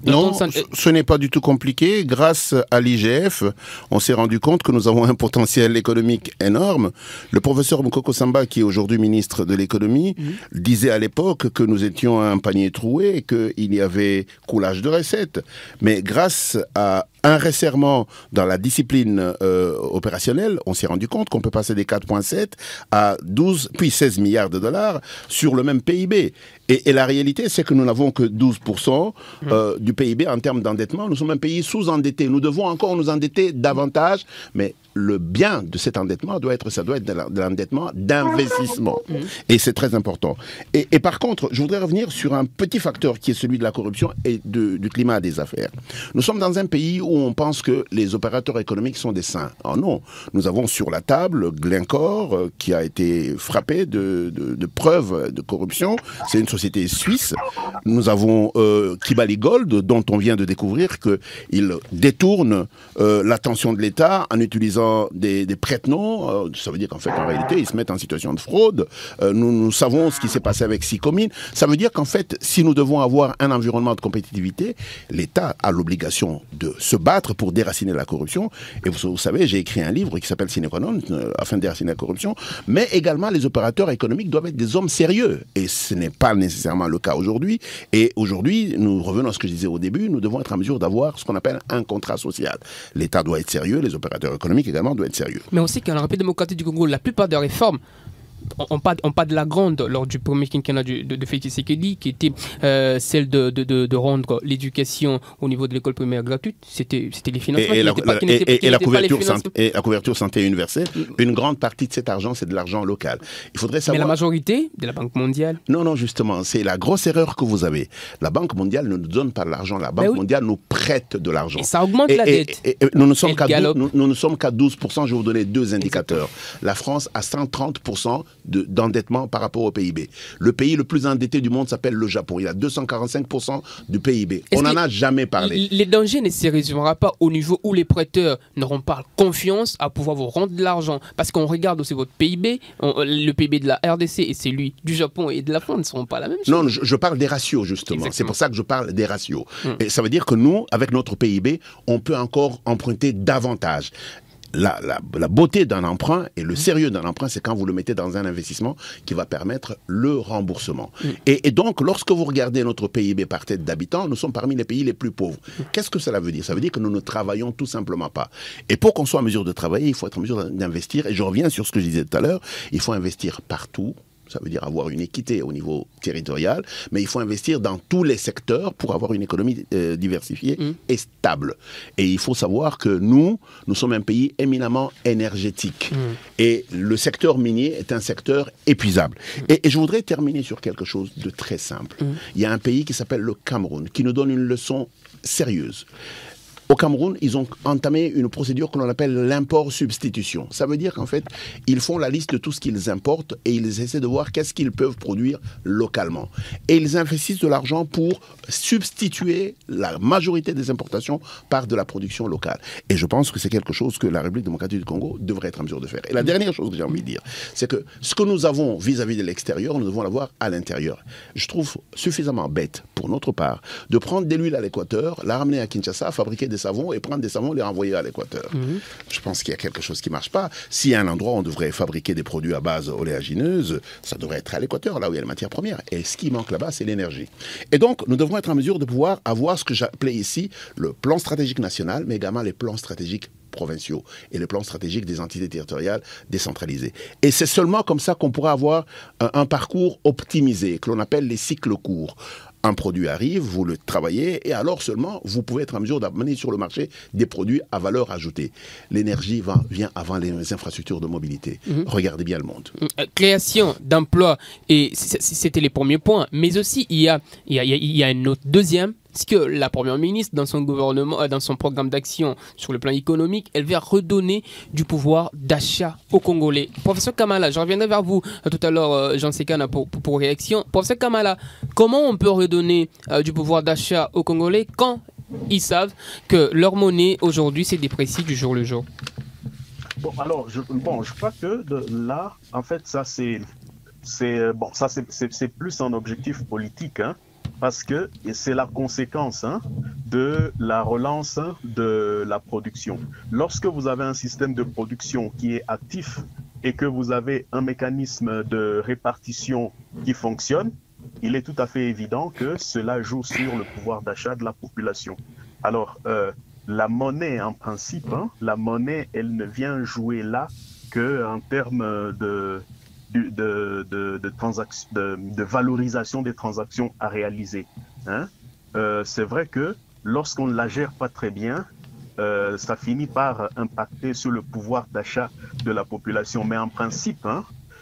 Speaker 2: Non, ce n'est pas du tout compliqué. Grâce à l'IGF, on s'est rendu compte que nous avons un potentiel économique énorme. Le professeur Mukoko Samba, qui est aujourd'hui ministre de l'économie, disait à l'époque que nous étions un panier troué et qu'il y avait coulage de recettes. Mais grâce à un resserrement dans la discipline opérationnelle, on s'est rendu compte qu'on peut passer des 4,7 à 12, puis 16 milliards de dollars sur le même PIB. Et la réalité, c'est que nous n'avons que 12% du PIB en termes d'endettement. Nous sommes un pays sous-endetté. Nous devons encore nous endetter davantage, mais le bien de cet endettement doit être de l'endettement d'investissement. Et c'est très important. Et par contre, je voudrais revenir sur un petit facteur qui est celui de la corruption et du climat des affaires. Nous sommes dans un pays où on pense que les opérateurs économiques sont des saints. Oh non, nous avons sur la table Glencore qui a été frappé de preuves de corruption. C'est une société suisse. Nous avons Kibali Gold, dont on vient de découvrir qu'il détourne l'attention de l'État en utilisant des prête-noms. Ça veut dire qu'en fait, en réalité, ils se mettent en situation de fraude. Nous savons ce qui s'est passé avec Sycomine. Ça veut dire qu'en fait, si nous devons avoir un environnement de compétitivité, l'État a l'obligation de se battre pour déraciner la corruption. Et vous savez, j'ai écrit un livre qui s'appelle Sine qua non, afin de déraciner la corruption. Mais également, les opérateurs économiques doivent être des hommes sérieux. Et ce n'est pas nécessairement le cas aujourd'hui. Et aujourd'hui, nous revenons à ce que je disais au début, nous devons être en mesure d'avoir ce qu'on appelle un contrat social. L'État doit être sérieux, les opérateurs économiques également doivent être sérieux.
Speaker 1: Mais on sait qu'en République démocratique du Congo, la plupart des réformes, on parle de la grande lors du premier quinquennat de Félix Tshisekedi, qui était celle de rendre l'éducation au niveau de l'école primaire gratuite. C'était les financements.
Speaker 2: Et la couverture santé universelle. Une grande partie de cet argent, c'est de l'argent local. Il faudrait savoir...
Speaker 1: Mais la majorité de la Banque mondiale.
Speaker 2: Non, justement, c'est la grosse erreur que vous avez. La Banque mondiale ne nous donne pas de l'argent. La Banque mondiale nous prête de l'argent.
Speaker 1: Et ça augmente la dette.
Speaker 2: Nous ne sommes qu'à 12%. Je vais vous donner 2 indicateurs. La France a 130% d'endettement par rapport au PIB. Le pays le plus endetté du monde s'appelle le Japon. Il a 245% du PIB. On n'en a jamais parlé.
Speaker 1: Les dangers ne se résumeront pas au niveau où les prêteurs n'auront pas confiance à pouvoir vous rendre de l'argent. Parce qu'on regarde aussi votre PIB, le PIB de la RDC et celui du Japon et de la France ne seront pas la même chose.
Speaker 2: Non, je parle des ratios justement. C'est pour ça que je parle des ratios. Et ça veut dire que nous, avec notre PIB, on peut encore emprunter davantage. La beauté d'un emprunt et le sérieux d'un emprunt, c'est quand vous le mettez dans un investissement qui va permettre le remboursement. Et donc, lorsque vous regardez notre PIB par tête d'habitant, nous sommes parmi les pays les plus pauvres. Qu'est-ce que cela veut dire? Ça veut dire que nous ne travaillons tout simplement pas. Et pour qu'on soit en mesure de travailler, il faut être en mesure d'investir. Et je reviens sur ce que je disais tout à l'heure, il faut investir partout. Ça veut dire avoir une équité au niveau territorial, mais il faut investir dans tous les secteurs pour avoir une économie diversifiée et stable. Et il faut savoir que nous sommes un pays éminemment énergétique. Et le secteur minier est un secteur épuisable. Et je voudrais terminer sur quelque chose de très simple. Il y a un pays qui s'appelle le Cameroun, qui nous donne une leçon sérieuse. Au Cameroun, ils ont entamé une procédure que l'on appelle l'import-substitution. Ça veut dire qu'en fait, ils font la liste de tout ce qu'ils importent et ils essaient de voir qu'est-ce qu'ils peuvent produire localement. Et ils investissent de l'argent pour substituer la majorité des importations par de la production locale. Et je pense que c'est quelque chose que la République démocratique du Congo devrait être en mesure de faire. Et la dernière chose que j'ai envie de dire, c'est que ce que nous avons vis-à-vis de l'extérieur, nous devons l'avoir à l'intérieur. Je trouve suffisamment bête, pour notre part, de prendre de l'huile à l'Équateur, la ramener à Kinshasa, fabriquer des savons et prendre des savons et les renvoyer à l'Équateur. Je pense qu'il y a quelque chose qui ne marche pas. S'il y a un endroit où on devrait fabriquer des produits à base oléagineuse, ça devrait être à l'Équateur, là où il y a la matière première. Et ce qui manque là-bas, c'est l'énergie. Et donc, nous devons être en mesure de pouvoir avoir ce que j'appelais ici le plan stratégique national, mais également les plans stratégiques provinciaux et les plans stratégiques des entités territoriales décentralisées. Et c'est seulement comme ça qu'on pourra avoir un parcours optimisé, que l'on appelle les cycles courts. Un produit arrive, vous le travaillez, et alors seulement, vous pouvez être en mesure d'amener sur le marché des produits à valeur ajoutée. L'énergie vient avant les infrastructures de mobilité. Regardez bien le monde.
Speaker 1: Création d'emplois, et c'était les premiers points, mais aussi il y a un autre deuxième, c'est que la Première ministre, dans son gouvernement, dans son programme d'action sur le plan économique, elle veut redonner du pouvoir d'achat aux Congolais. Professeur Kamala, je reviendrai vers vous tout à l'heure, Jean Sekana, pour réaction. Professeur Kamala, comment on peut redonner du pouvoir d'achat aux Congolais quand ils savent que leur monnaie aujourd'hui s'est dépréciée du jour le jour?
Speaker 4: Bon, alors, je crois que là, en fait, ça c'est plus un objectif politique, hein. Parce que c'est la conséquence de la relance de la production. Lorsque vous avez un système de production qui est actif et que vous avez un mécanisme de répartition qui fonctionne, il est tout à fait évident que cela joue sur le pouvoir d'achat de la population. Alors, la monnaie, en principe, la monnaie, elle ne vient jouer là qu'en termes de valorisation des transactions à réaliser. C'est vrai que lorsqu'on ne la gère pas très bien, ça finit par impacter sur le pouvoir d'achat de la population. Mais en principe,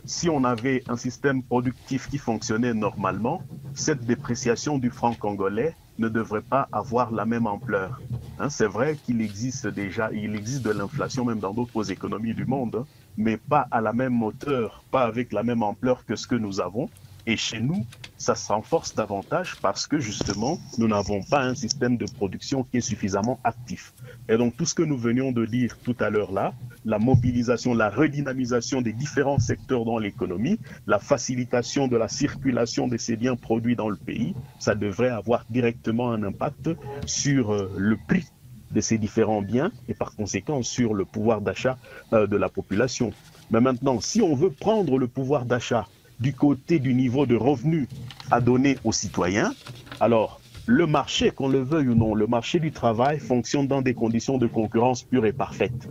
Speaker 4: si on avait un système productif qui fonctionnait normalement, cette dépréciation du franc congolais ne devrait pas avoir la même ampleur. C'est vrai qu'il existe de l'inflation même dans d'autres économies du monde, mais pas à la même hauteur, pas avec la même ampleur que ce que nous avons. Et chez nous, ça se renforce davantage parce que justement, nous n'avons pas un système de production qui est suffisamment actif. Et donc, tout ce que nous venions de dire tout à l'heure là, la mobilisation, la redynamisation des différents secteurs dans l'économie, la facilitation de la circulation de ces biens produits dans le pays, ça devrait avoir directement un impact sur le prix de ces différents biens et par conséquent sur le pouvoir d'achat de la population. Mais maintenant, si on veut prendre le pouvoir d'achat du côté du niveau de revenus à donner aux citoyens, alors le marché, qu'on le veuille ou non, le marché du travail fonctionne dans des conditions de concurrence pure et parfaite.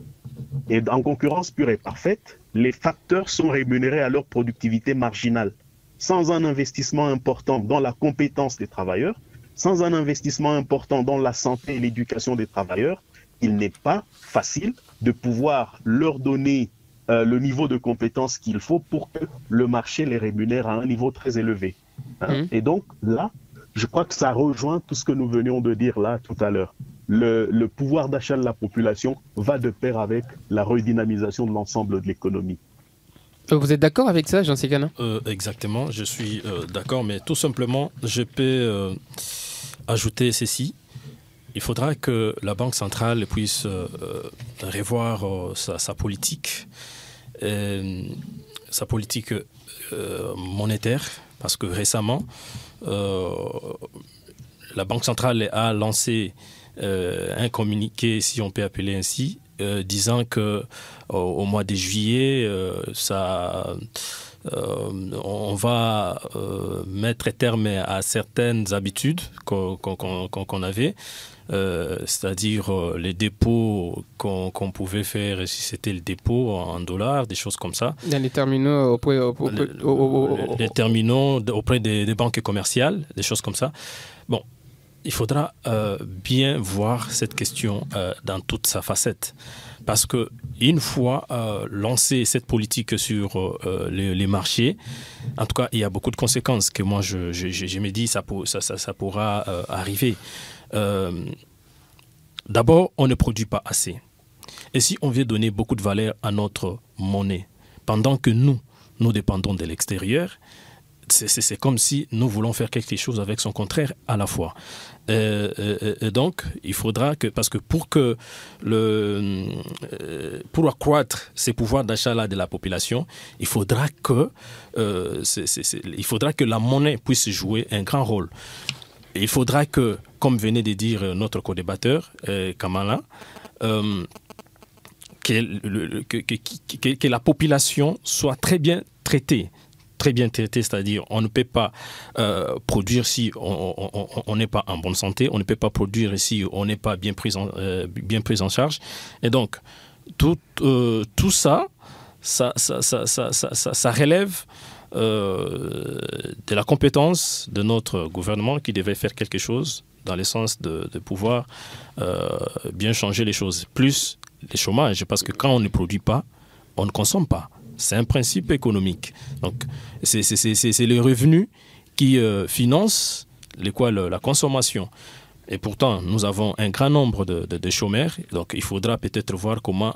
Speaker 4: Et en concurrence pure et parfaite, les facteurs sont rémunérés à leur productivité marginale. Sans un investissement important dans la compétence des travailleurs, sans un investissement important dans la santé et l'éducation des travailleurs, il n'est pas facile de pouvoir leur donner le niveau de compétence qu'il faut pour que le marché les rémunère à un niveau très élevé. Et donc là, je crois que ça rejoint tout ce que nous venions de dire là tout à l'heure. Le pouvoir d'achat de la population va de pair avec la redynamisation de l'ensemble de l'économie.
Speaker 1: Vous êtes d'accord avec ça, Jean Sekana?
Speaker 3: Exactement, je suis d'accord, mais tout simplement, je peux ajouter ceci. Il faudra que la Banque centrale puisse revoir sa politique monétaire, parce que récemment, la Banque centrale a lancé un communiqué, si on peut appeler ainsi, disant que au mois de juillet, on va mettre terme à certaines habitudes qu'on avait, c'est-à-dire les dépôts qu'on pouvait faire, si c'était le dépôt en dollars, des choses comme ça.
Speaker 1: Dans les terminaux
Speaker 3: les terminaux auprès des banques commerciales, des choses comme ça. Bon, il faudra bien voir cette question dans toute sa facette. Parce qu'une fois lancée cette politique sur les marchés, en tout cas, il y a beaucoup de conséquences que moi, je me dis ça pourra arriver. D'abord, on ne produit pas assez. Et si on veut donner beaucoup de valeur à notre monnaie, pendant que nous dépendons de l'extérieur, c'est comme si nous voulons faire quelque chose avec son contraire à la fois. Et donc, il faudra que, parce que pour accroître ces pouvoirs d'achat-là de la population, il faudra que la monnaie puisse jouer un grand rôle. Et il faudra que, comme venait de dire notre co-débatteur, Kamala, que la population soit très bien traitée. très bien traité, c'est-à-dire on ne peut pas produire si on n'est pas en bonne santé, on ne peut pas produire si on n'est pas bien pris en charge. Et donc, tout ça relève de la compétence de notre gouvernement qui devait faire quelque chose dans le sens de pouvoir bien changer les choses. Plus les chômages, parce que quand on ne produit pas, on ne consomme pas. C'est un principe économique. Donc, c'est le revenu qui finance la consommation. Et pourtant, nous avons un grand nombre de chômeurs. Donc, il faudra peut-être voir comment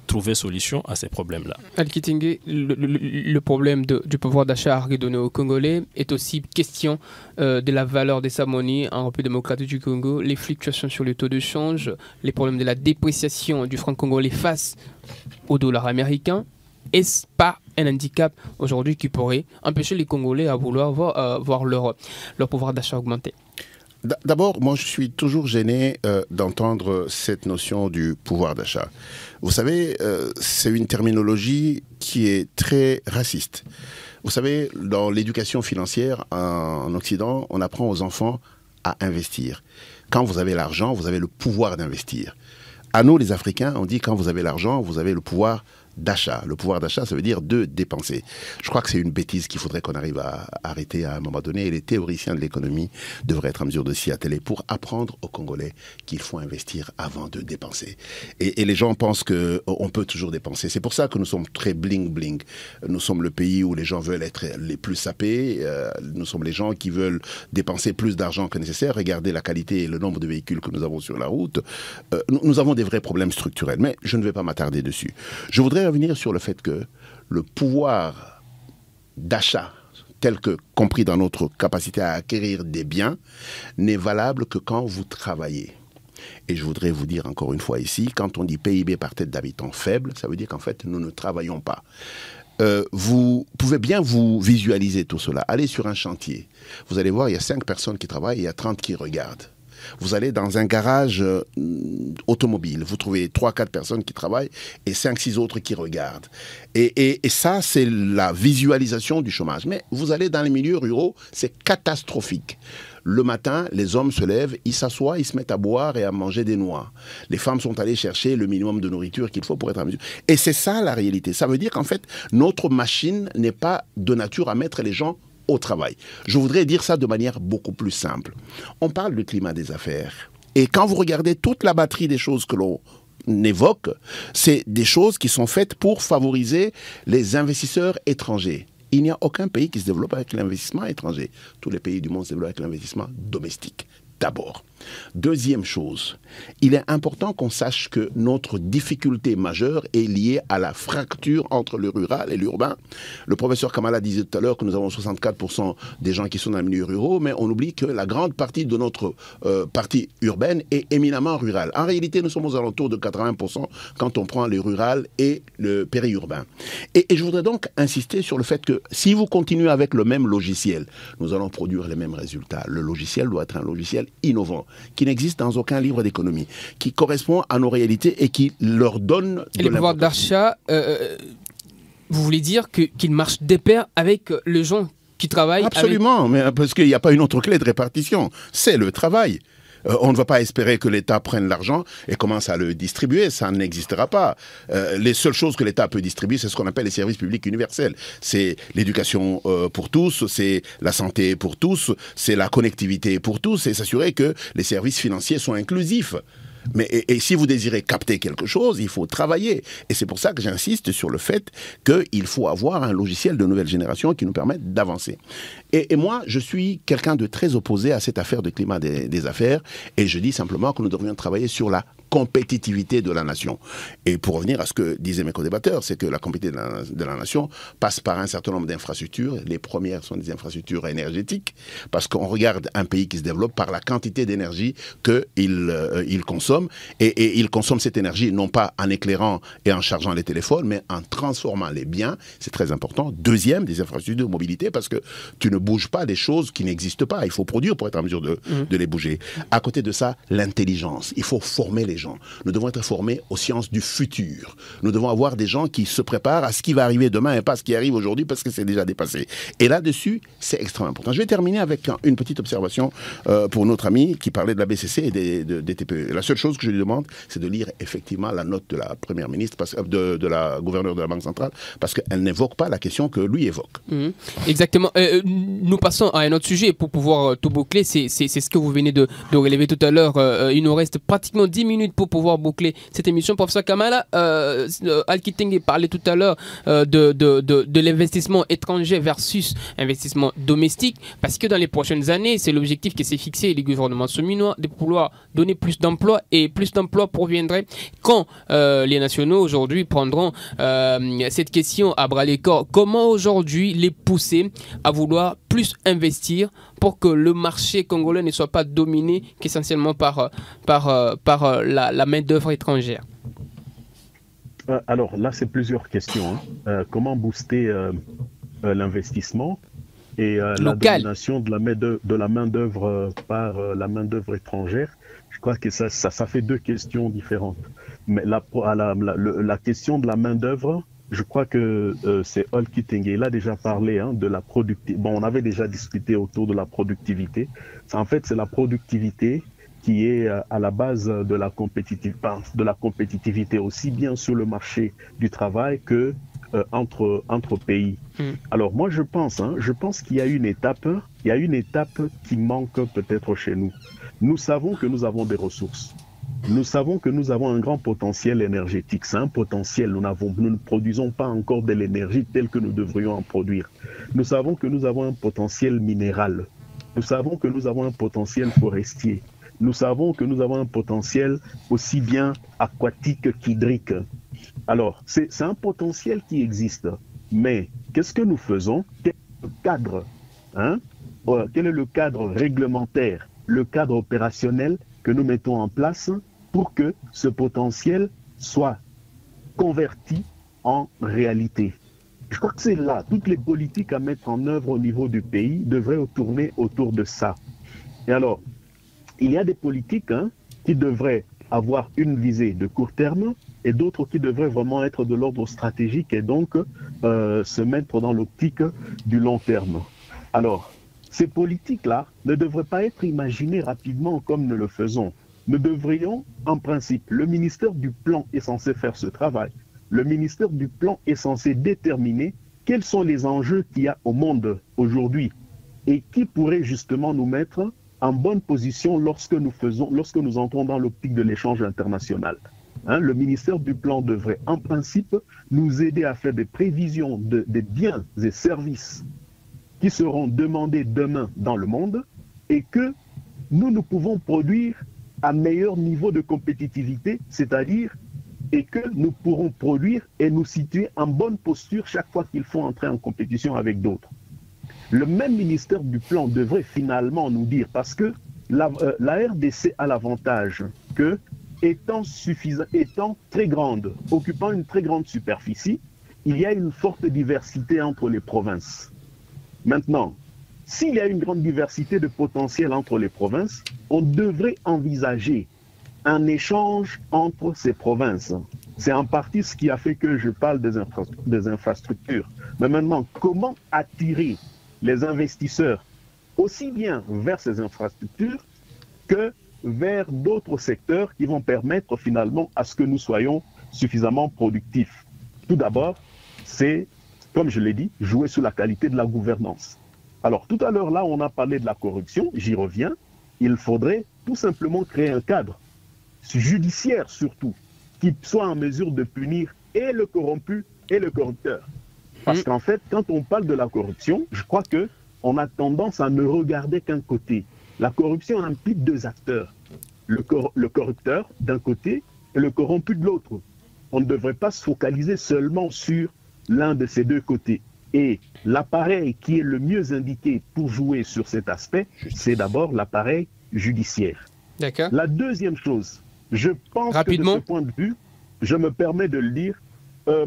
Speaker 3: trouver solution à ces problèmes-là.
Speaker 1: Al-Kitingue, le problème du pouvoir d'achat redonné aux Congolais est aussi question de la valeur de sa monnaie en République démocratique du Congo, les fluctuations sur le taux de change, les problèmes de la dépréciation du franc congolais face au dollar américain. Est-ce pas un handicap aujourd'hui qui pourrait empêcher les Congolais à vouloir voir leur pouvoir d'achat augmenter?
Speaker 2: D'abord, moi je suis toujours gêné d'entendre cette notion du pouvoir d'achat. Vous savez, c'est une terminologie qui est très raciste. Vous savez, dans l'éducation financière en Occident, on apprend aux enfants à investir. Quand vous avez l'argent, vous avez le pouvoir d'investir. À nous, les Africains, on dit quand vous avez l'argent, vous avez le pouvoir d'achat. Le pouvoir d'achat, ça veut dire de dépenser. Je crois que c'est une bêtise qu'il faudrait qu'on arrive à arrêter à un moment donné. Et les théoriciens de l'économie devraient être en mesure de s'y atteler pour apprendre aux Congolais qu'il faut investir avant de dépenser. Et les gens pensent qu'on peut toujours dépenser. C'est pour ça que nous sommes très bling-bling. Nous sommes le pays où les gens veulent être les plus sapés. Nous sommes les gens qui veulent dépenser plus d'argent que nécessaire. Regardez la qualité et le nombre de véhicules que nous avons sur la route. Nous avons des vrais problèmes structurels. Mais je ne vais pas m'attarder dessus. Je voudrais revenir sur le fait que le pouvoir d'achat, tel que compris dans notre capacité à acquérir des biens, n'est valable que quand vous travaillez. Et je voudrais vous dire encore une fois ici, quand on dit PIB par tête d'habitant faible, ça veut dire qu'en fait, nous ne travaillons pas. Vous pouvez bien vous visualiser tout cela. Allez sur un chantier. Vous allez voir, il y a 5 personnes qui travaillent et il y a 30 qui regardent. Vous allez dans un garage automobile, vous trouvez 3-4 personnes qui travaillent et 5-6 autres qui regardent. Et ça, c'est la visualisation du chômage. Mais vous allez dans les milieux ruraux, c'est catastrophique. Le matin, les hommes se lèvent, ils s'assoient, ils se mettent à boire et à manger des noix. Les femmes sont allées chercher le minimum de nourriture qu'il faut pour être à mesure. Et c'est ça la réalité. Ça veut dire qu'en fait, notre machine n'est pas de nature à mettre les gens au travail. Je voudrais dire ça de manière beaucoup plus simple. On parle du climat des affaires. Et quand vous regardez toute la batterie des choses que l'on évoque, c'est des choses qui sont faites pour favoriser les investisseurs étrangers. Il n'y a aucun pays qui se développe avec l'investissement étranger. Tous les pays du monde se développent avec l'investissement domestique. D'abord. Deuxième chose, il est important qu'on sache que notre difficulté majeure est liée à la fracture entre le rural et l'urbain. Le professeur Kamala disait tout à l'heure que nous avons 64% des gens qui sont dans les milieux ruraux, mais on oublie que la grande partie de notre partie urbaine est éminemment rurale. En réalité, nous sommes aux alentours de 80% quand on prend le rural et le périurbain. Et je voudrais donc insister sur le fait que si vous continuez avec le même logiciel, nous allons produire les mêmes résultats. Le logiciel doit être un logiciel innovant, qui n'existe dans aucun livre d'économie, qui correspond à nos réalités et qui leur donne...
Speaker 1: Et le pouvoir d'achat, vous voulez dire qu'il marche de pair avec les gens qui travaillent?
Speaker 2: Absolument, mais parce qu'il n'y a pas une autre clé de répartition, c'est le travail. On ne va pas espérer que l'État prenne l'argent et commence à le distribuer, ça n'existera pas. Les seules choses que l'État peut distribuer, c'est ce qu'on appelle les services publics universels. C'est l'éducation pour tous, c'est la santé pour tous, c'est la connectivité pour tous, et s'assurer que les services financiers sont inclusifs. Mais et si vous désirez capter quelque chose, il faut travailler. Et c'est pour ça que j'insiste sur le fait qu'il faut avoir un logiciel de nouvelle génération qui nous permette d'avancer. Et moi, je suis quelqu'un de très opposé à cette affaire de climat des affaires. Et je dis simplement que nous devrions travailler sur la compétitivité de la nation. Et pour revenir à ce que disaient mes co-débatteurs, c'est que la compétitivité de la nation passe par un certain nombre d'infrastructures. Les premières sont des infrastructures énergétiques, parce qu'on regarde un pays qui se développe par la quantité d'énergie qu'il consomme. Et il consomme cette énergie non pas en éclairant et en chargeant les téléphones, mais en transformant les biens. C'est très important. Deuxième, des infrastructures de mobilité, parce que tu ne bouges pas des choses qui n'existent pas. Il faut produire pour être en mesure de les bouger. À côté de ça, l'intelligence. Il faut former les gens. Nous devons être formés aux sciences du futur. Nous devons avoir des gens qui se préparent à ce qui va arriver demain et pas à ce qui arrive aujourd'hui parce que c'est déjà dépassé. Et là-dessus, c'est extrêmement important. Je vais terminer avec une petite observation pour notre ami qui parlait de la BCC et des TPE. La seule chose que je lui demande, c'est de lire effectivement la note de la première ministre, de la gouverneure de la Banque centrale, parce qu'elle n'évoque pas la question que lui évoque.
Speaker 1: Exactement. Nous passons à un autre sujet pour pouvoir tout boucler. C'est ce que vous venez de relever tout à l'heure. Il nous reste pratiquement 10 minutes pour pouvoir boucler cette émission. Professeur Kamala, Al-Kitenge parlait tout à l'heure de l'investissement étranger versus investissement domestique, parce que dans les prochaines années, c'est l'objectif qui s'est fixé, les gouvernements sominois, de pouvoir donner plus d'emplois, et plus d'emplois proviendraient quand les nationaux aujourd'hui prendront cette question à bras le corps. Comment aujourd'hui les pousser à vouloir plus investir pour que le marché congolais ne soit pas dominé qu'essentiellement par la main-d'œuvre étrangère?
Speaker 4: Alors là, c'est plusieurs questions. Comment booster l'investissement et la domination de la main-d'œuvre par la main-d'œuvre étrangère? Je crois que ça fait deux questions différentes. Mais la question de la main-d'œuvre, je crois que c'est Al-Kitenge. Il a déjà parlé de la productivité. Bon, on avait déjà discuté autour de la productivité. En fait, c'est la productivité qui est à la base de la compétitivité, aussi bien sur le marché du travail que entre pays. Alors moi, je pense qu'il y a une étape qui manque peut-être chez nous. Nous savons que nous avons des ressources. Nous savons que nous avons un grand potentiel énergétique. C'est un potentiel. Nous ne produisons pas encore de l'énergie telle que nous devrions en produire. Nous savons que nous avons un potentiel minéral. Nous savons que nous avons un potentiel forestier. Nous savons que nous avons un potentiel aussi bien aquatique qu'hydrique. Alors, c'est un potentiel qui existe. Mais qu'est-ce que nous faisons? Quel est le cadre, quel est le cadre réglementaire, le cadre opérationnel que nous mettons en place pour que ce potentiel soit converti en réalité? Je crois que c'est là, toutes les politiques à mettre en œuvre au niveau du pays devraient tourner autour de ça. Et alors, il y a des politiques qui devraient avoir une visée de court terme et d'autres qui devraient vraiment être de l'ordre stratégique et donc se mettre dans l'optique du long terme. Alors, ces politiques-là ne devraient pas être imaginées rapidement comme nous le faisons. Nous devrions, en principe, le ministère du Plan est censé faire ce travail. Le ministère du Plan est censé déterminer quels sont les enjeux qu'il y a au monde aujourd'hui et qui pourrait justement nous mettre en bonne position lorsque nous entrons dans l'optique de l'échange international. Le ministère du Plan devrait, en principe, nous aider à faire des prévisions des biens et services qui seront demandés demain dans le monde et que nous pouvons produire à meilleur niveau de compétitivité, c'est-à-dire et que nous pourrons produire et nous situer en bonne posture chaque fois qu'il faut entrer en compétition avec d'autres. Le même ministère du Plan devrait finalement nous dire, parce que la RDC a l'avantage que, étant très grande, occupant une très grande superficie, il y a une forte diversité entre les provinces. Maintenant, s'il y a une grande diversité de potentiel entre les provinces, on devrait envisager un échange entre ces provinces. C'est en partie ce qui a fait que je parle des infrastructures. Mais maintenant, comment attirer les investisseurs aussi bien vers ces infrastructures que vers d'autres secteurs qui vont permettre finalement à ce que nous soyons suffisamment productifs? Tout d'abord, c'est, comme je l'ai dit, jouer sur la qualité de la gouvernance. Alors, tout à l'heure, là, on a parlé de la corruption, j'y reviens. Il faudrait tout simplement créer un cadre judiciaire surtout, qui soit en mesure de punir et le corrompu et le corrupteur. Parce qu'en fait, quand on parle de la corruption, je crois qu'on a tendance à ne regarder qu'un côté. La corruption implique deux acteurs, le corrupteur d'un côté et le corrompu de l'autre. On ne devrait pas se focaliser seulement sur l'un de ces deux côtés. Et l'appareil qui est le mieux indiqué pour jouer sur cet aspect, c'est d'abord l'appareil judiciaire.
Speaker 1: D'accord.
Speaker 4: La deuxième chose, je pense que de ce point de vue, je me permets de le dire,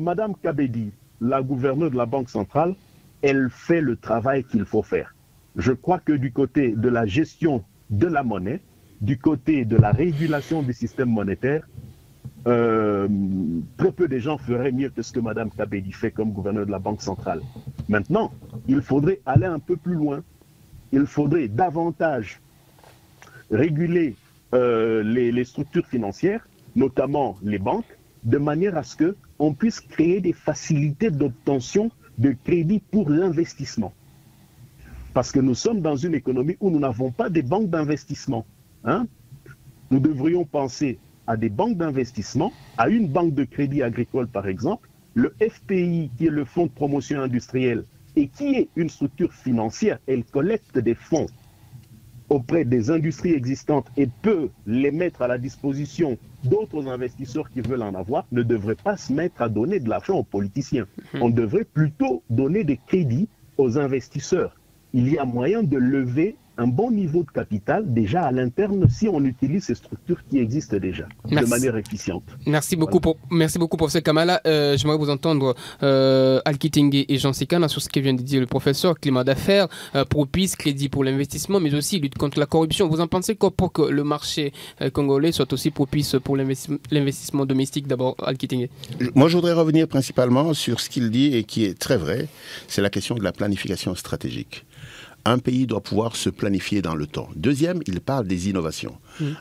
Speaker 4: Madame Kabedi, la gouverneure de la Banque centrale, elle fait le travail qu'il faut faire. Je crois que du côté de la gestion de la monnaie, du côté de la régulation du système monétaire, très peu de gens feraient mieux que ce que Mme Kabedi fait comme gouverneur de la Banque centrale. Maintenant, il faudrait aller un peu plus loin. Il faudrait davantage réguler les structures financières, notamment les banques, de manière à ce qu'on puisse créer des facilités d'obtention de crédit pour l'investissement. Parce que nous sommes dans une économie où nous n'avons pas des banques d'investissement. Hein? Nous devrions penser à des banques d'investissement, à une banque de crédit agricole par exemple, le FPI qui est le Fonds de promotion industrielle et qui est une structure financière, elle collecte des fonds auprès des industries existantes et peut les mettre à la disposition d'autres investisseurs qui veulent en avoir, ne devrait pas se mettre à donner de l'argent aux politiciens. On devrait plutôt donner des crédits aux investisseurs. Il y a moyen de lever un bon niveau de capital déjà à l'interne si on utilise ces structures qui existent déjà de manière efficiente.
Speaker 1: Merci beaucoup, merci beaucoup professeur Kamala. J'aimerais vous entendre Alkitingue et Jean Sekana sur ce que vient de dire le professeur. Climat d'affaires, propice, crédit pour l'investissement, mais aussi lutte contre la corruption. Vous en pensez quoi pour que le marché congolais soit aussi propice pour l'investissement domestique? D'abord, Alkitingue.
Speaker 2: Moi, je voudrais revenir principalement sur ce qu'il dit et qui est très vrai. C'est la question de la planification stratégique. Un pays doit pouvoir se planifier dans le temps. Deuxième, il parle des innovations.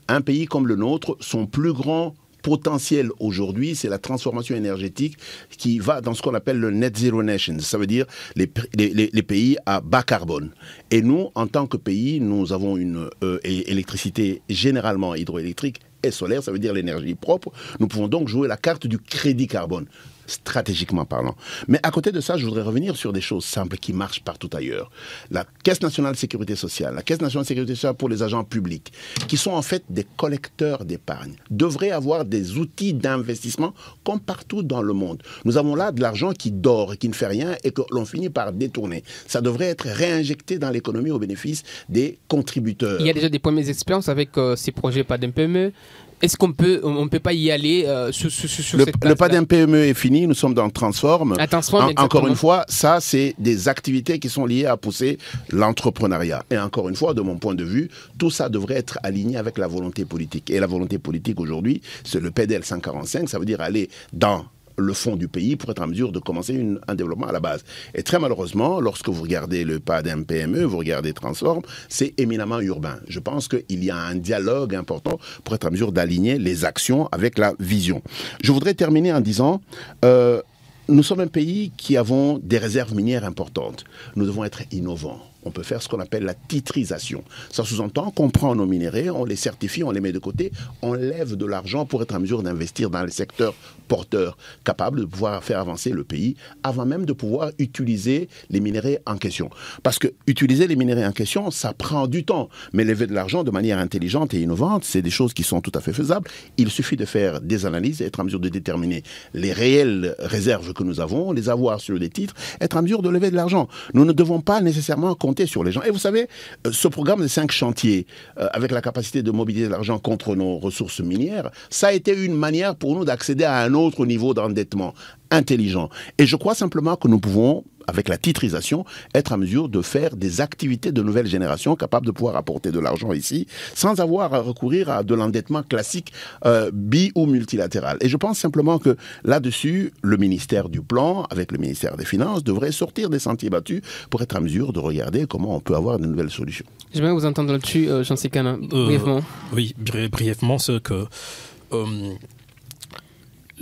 Speaker 2: Un pays comme le nôtre, son plus grand potentiel aujourd'hui, c'est la transformation énergétique qui va dans ce qu'on appelle le Net Zero Nation. Ça veut dire les pays à bas carbone. Et nous, en tant que pays, nous avons une électricité généralement hydroélectrique et solaire, ça veut dire l'énergie propre. Nous pouvons donc jouer la carte du crédit carbone, stratégiquement parlant. Mais à côté de ça, je voudrais revenir sur des choses simples qui marchent partout ailleurs. La Caisse nationale de sécurité sociale, la Caisse nationale de sécurité sociale pour les agents publics, qui sont en fait des collecteurs d'épargne, devraient avoir des outils d'investissement comme partout dans le monde. Nous avons là de l'argent qui dort et qui ne fait rien et que l'on finit par détourner. Ça devrait être réinjecté dans l'économie au bénéfice des contributeurs.
Speaker 1: Il y a déjà des premières expériences avec ces projets PADM-PME. Est-ce qu'on on peut pas y aller sur cette place-là?
Speaker 2: Le PADM-PME est fini, nous sommes dans Transform. Encore une fois, ça, c'est des activités qui sont liées à pousser l'entrepreneuriat. Et encore une fois, de mon point de vue, tout ça devrait être aligné avec la volonté politique. Et la volonté politique aujourd'hui, c'est le PDL 145, ça veut dire aller dans le fond du pays pour être en mesure de commencer un développement à la base. Et très malheureusement, lorsque vous regardez le PADM-PME, vous regardez Transform, c'est éminemment urbain. Je pense qu'il y a un dialogue important pour être en mesure d'aligner les actions avec la vision. Je voudrais terminer en disant... nous sommes un pays qui avons des réserves minières importantes. Nous devons être innovants. On peut faire ce qu'on appelle la titrisation. Ça sous-entend qu'on prend nos minéraux, on les certifie, on les met de côté, on lève de l'argent pour être en mesure d'investir dans les secteurs porteurs, capables de pouvoir faire avancer le pays avant même de pouvoir utiliser les minéraux en question. Parce que utiliser les minéraux en question, ça prend du temps. Mais lever de l'argent de manière intelligente et innovante, c'est des choses qui sont tout à fait faisables. Il suffit de faire des analyses, être en mesure de déterminer les réelles réserves que nous avons, les avoir sur des titres, être en mesure de lever de l'argent. Nous ne devons pas nécessairement compter sur les gens. Et vous savez, ce programme de 5 chantiers, avec la capacité de mobiliser de l'argent contre nos ressources minières, ça a été une manière pour nous d'accéder à un autre niveau d'endettement intelligent. Et je crois simplement que nous pouvons, avec la titrisation, être en mesure de faire des activités de nouvelle génération capables de pouvoir apporter de l'argent ici, sans avoir à recourir à de l'endettement classique bi- ou multilatéral. Et je pense simplement que là-dessus, le ministère du Plan, avec le ministère des Finances, devrait sortir des sentiers battus pour être en mesure de regarder comment on peut avoir de nouvelles solutions.
Speaker 1: J'aimerais vous entendre là-dessus, Jean Sekana, brièvement.
Speaker 3: Oui, brièvement, c'est que...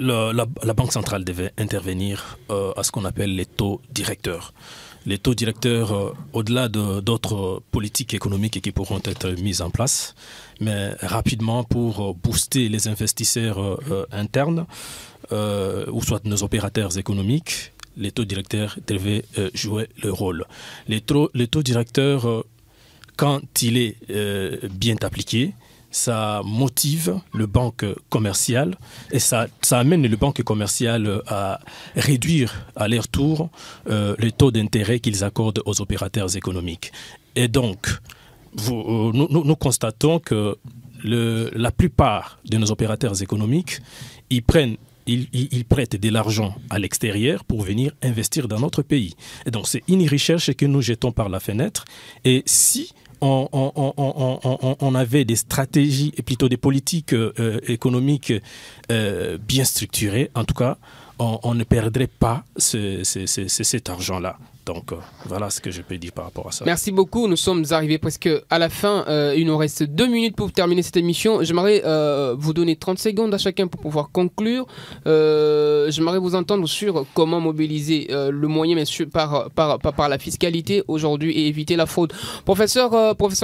Speaker 3: La Banque centrale devait intervenir à ce qu'on appelle les taux directeurs. Les taux directeurs, au-delà d'autres politiques économiques qui pourront être mises en place, mais rapidement pour booster les investisseurs internes, ou soit nos opérateurs économiques, les taux directeurs devaient jouer le rôle. Les taux directeurs, quand il est bien appliqué, ça motive le banque commercial et ça amène le banque commercial à réduire à leur tour les taux d'intérêt qu'ils accordent aux opérateurs économiques. Et donc, nous constatons que la plupart de nos opérateurs économiques, ils prêtent de l'argent à l'extérieur pour venir investir dans notre pays. Et donc, c'est une recherche que nous jetons par la fenêtre. Et si on avait des stratégies et plutôt des politiques économiques bien structurées, en tout cas, on ne perdrait pas cet argent-là. Donc, voilà ce que je peux dire par rapport à ça.
Speaker 1: Merci beaucoup. Nous sommes arrivés presque à la fin. Il nous reste 2 minutes pour terminer cette émission. J'aimerais vous donner 30 secondes à chacun pour pouvoir conclure. J'aimerais vous entendre sur comment mobiliser le moyen, mais par la fiscalité aujourd'hui et éviter la fraude. Professeur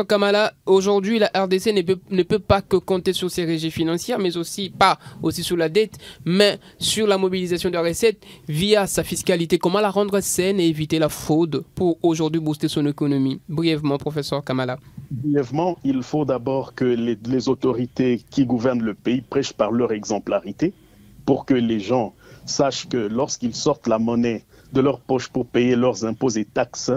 Speaker 1: Kamala, aujourd'hui, la RDC ne peut pas que compter sur ses régies financières, mais aussi pas aussi sur la dette, mais sur la mobilisation de recettes via sa fiscalité. Comment la rendre saine et éviter la fraude pour aujourd'hui booster son économie? Brièvement, professeur Kamala.
Speaker 4: Brièvement, il faut d'abord que les autorités qui gouvernent le pays prêchent par leur exemplarité pour que les gens sachent que lorsqu'ils sortent la monnaie de leur poche pour payer leurs impôts et taxes,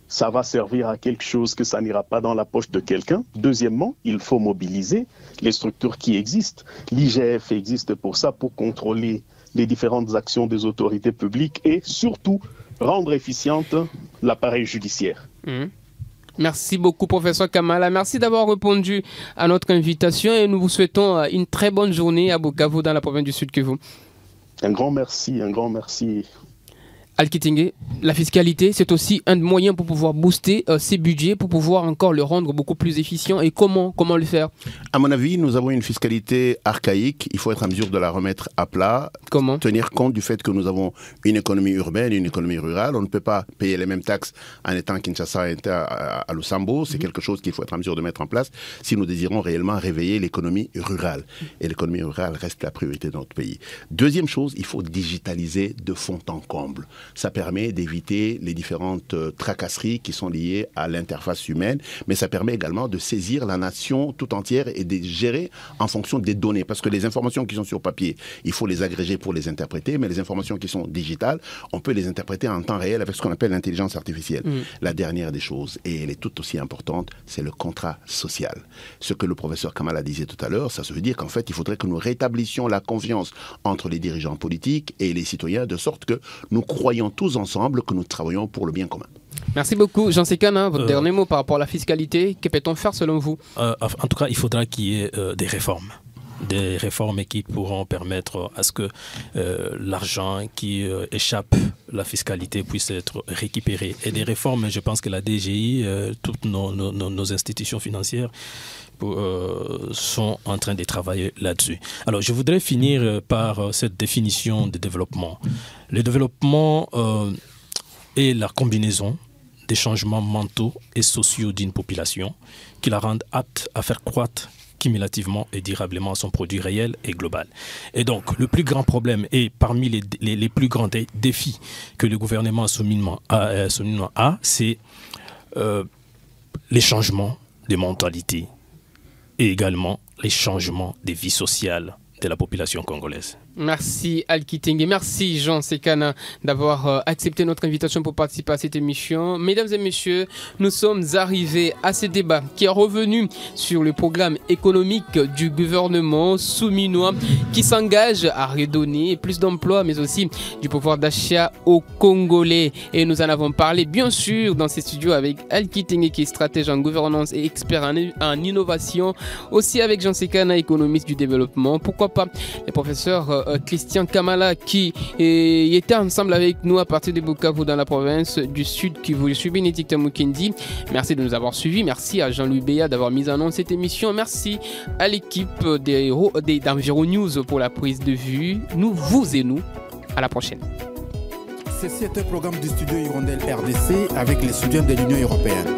Speaker 4: ça va servir à quelque chose, que ça n'ira pas dans la poche de quelqu'un. Deuxièmement, il faut mobiliser les structures qui existent. L'IGF existe pour ça, pour contrôler les différentes actions des autorités publiques et surtout rendre efficiente l'appareil judiciaire.
Speaker 1: Merci beaucoup, professeur Kamala. Merci d'avoir répondu à notre invitation et nous vous souhaitons une très bonne journée à Bukavu, dans la province du Sud Kivu.
Speaker 4: Un grand merci, un grand merci.
Speaker 1: Alkitingue, la fiscalité, c'est aussi un moyen pour pouvoir booster ces budgets, pour pouvoir encore le rendre beaucoup plus efficient. Et comment le faire?
Speaker 2: À mon avis, nous avons une fiscalité archaïque. Il faut être en mesure de la remettre à plat.
Speaker 1: Comment?
Speaker 2: Tenir compte du fait que nous avons une économie urbaine et une économie rurale. On ne peut pas payer les mêmes taxes en étant à Kinshasa et à Lusambo. C'est quelque chose qu'il faut être en mesure de mettre en place si nous désirons réellement réveiller l'économie rurale. Et l'économie rurale reste la priorité de notre pays. Deuxième chose, il faut digitaliser de fond en comble. Ça permet d'éviter les différentes tracasseries qui sont liées à l'interface humaine, mais ça permet également de saisir la nation tout entière et de gérer en fonction des données. Parce que les informations qui sont sur papier, il faut les agréger pour les interpréter, mais les informations qui sont digitales, on peut les interpréter en temps réel avec ce qu'on appelle l'intelligence artificielle. La dernière des choses, et elle est tout aussi importante, c'est le contrat social. Ce que le professeur Kamala disait tout à l'heure, ça veut dire qu'en fait, il faudrait que nous rétablissions la confiance entre les dirigeants politiques et les citoyens, de sorte que nous croyons tous ensemble que nous travaillons pour le bien commun.
Speaker 1: Merci beaucoup. Jean Sekana, votre dernier mot par rapport à la fiscalité, que peut-on faire selon vous?
Speaker 3: En tout cas, il faudra qu'il y ait des réformes. Des réformes qui pourront permettre à ce que l'argent qui échappe la fiscalité puisse être récupéré. Et des réformes, je pense que la DGI, toutes nos institutions financières sont en train de travailler là-dessus. Alors, je voudrais finir par cette définition de développement. Le développement est la combinaison des changements mentaux et sociaux d'une population qui la rendent apte à faire croître cumulativement et durablement son produit réel et global. Et donc, le plus grand problème et parmi les plus grands défis que le gouvernement a, c'est les changements de mentalité et également les changements des vies sociales de la population congolaise.
Speaker 1: Merci Alkitingue, merci Jean Sekana d'avoir accepté notre invitation pour participer à cette émission. Mesdames et messieurs, nous sommes arrivés à ce débat qui est revenu sur le programme économique du gouvernement souminois qui s'engage à redonner plus d'emplois mais aussi du pouvoir d'achat aux Congolais. Et nous en avons parlé bien sûr dans ces studios avec Alkitingue qui est stratège en gouvernance et expert en innovation, aussi avec Jean Sekana, économiste du développement, pourquoi pas les professeurs Christian Kamala qui était ensemble avec nous à partir de Bukavu dans la province du Sud Kivu. Je suis Bénédicte Mukendi. Merci de nous avoir suivis. Merci à Jean-Louis Béa d'avoir mis en œuvre cette émission. Merci à l'équipe d'Environ News pour la prise de vue. Nous, vous et nous. À la prochaine.
Speaker 5: Ceci est un programme du studio Hirondelle RDC avec les soutiens de l'Union européenne.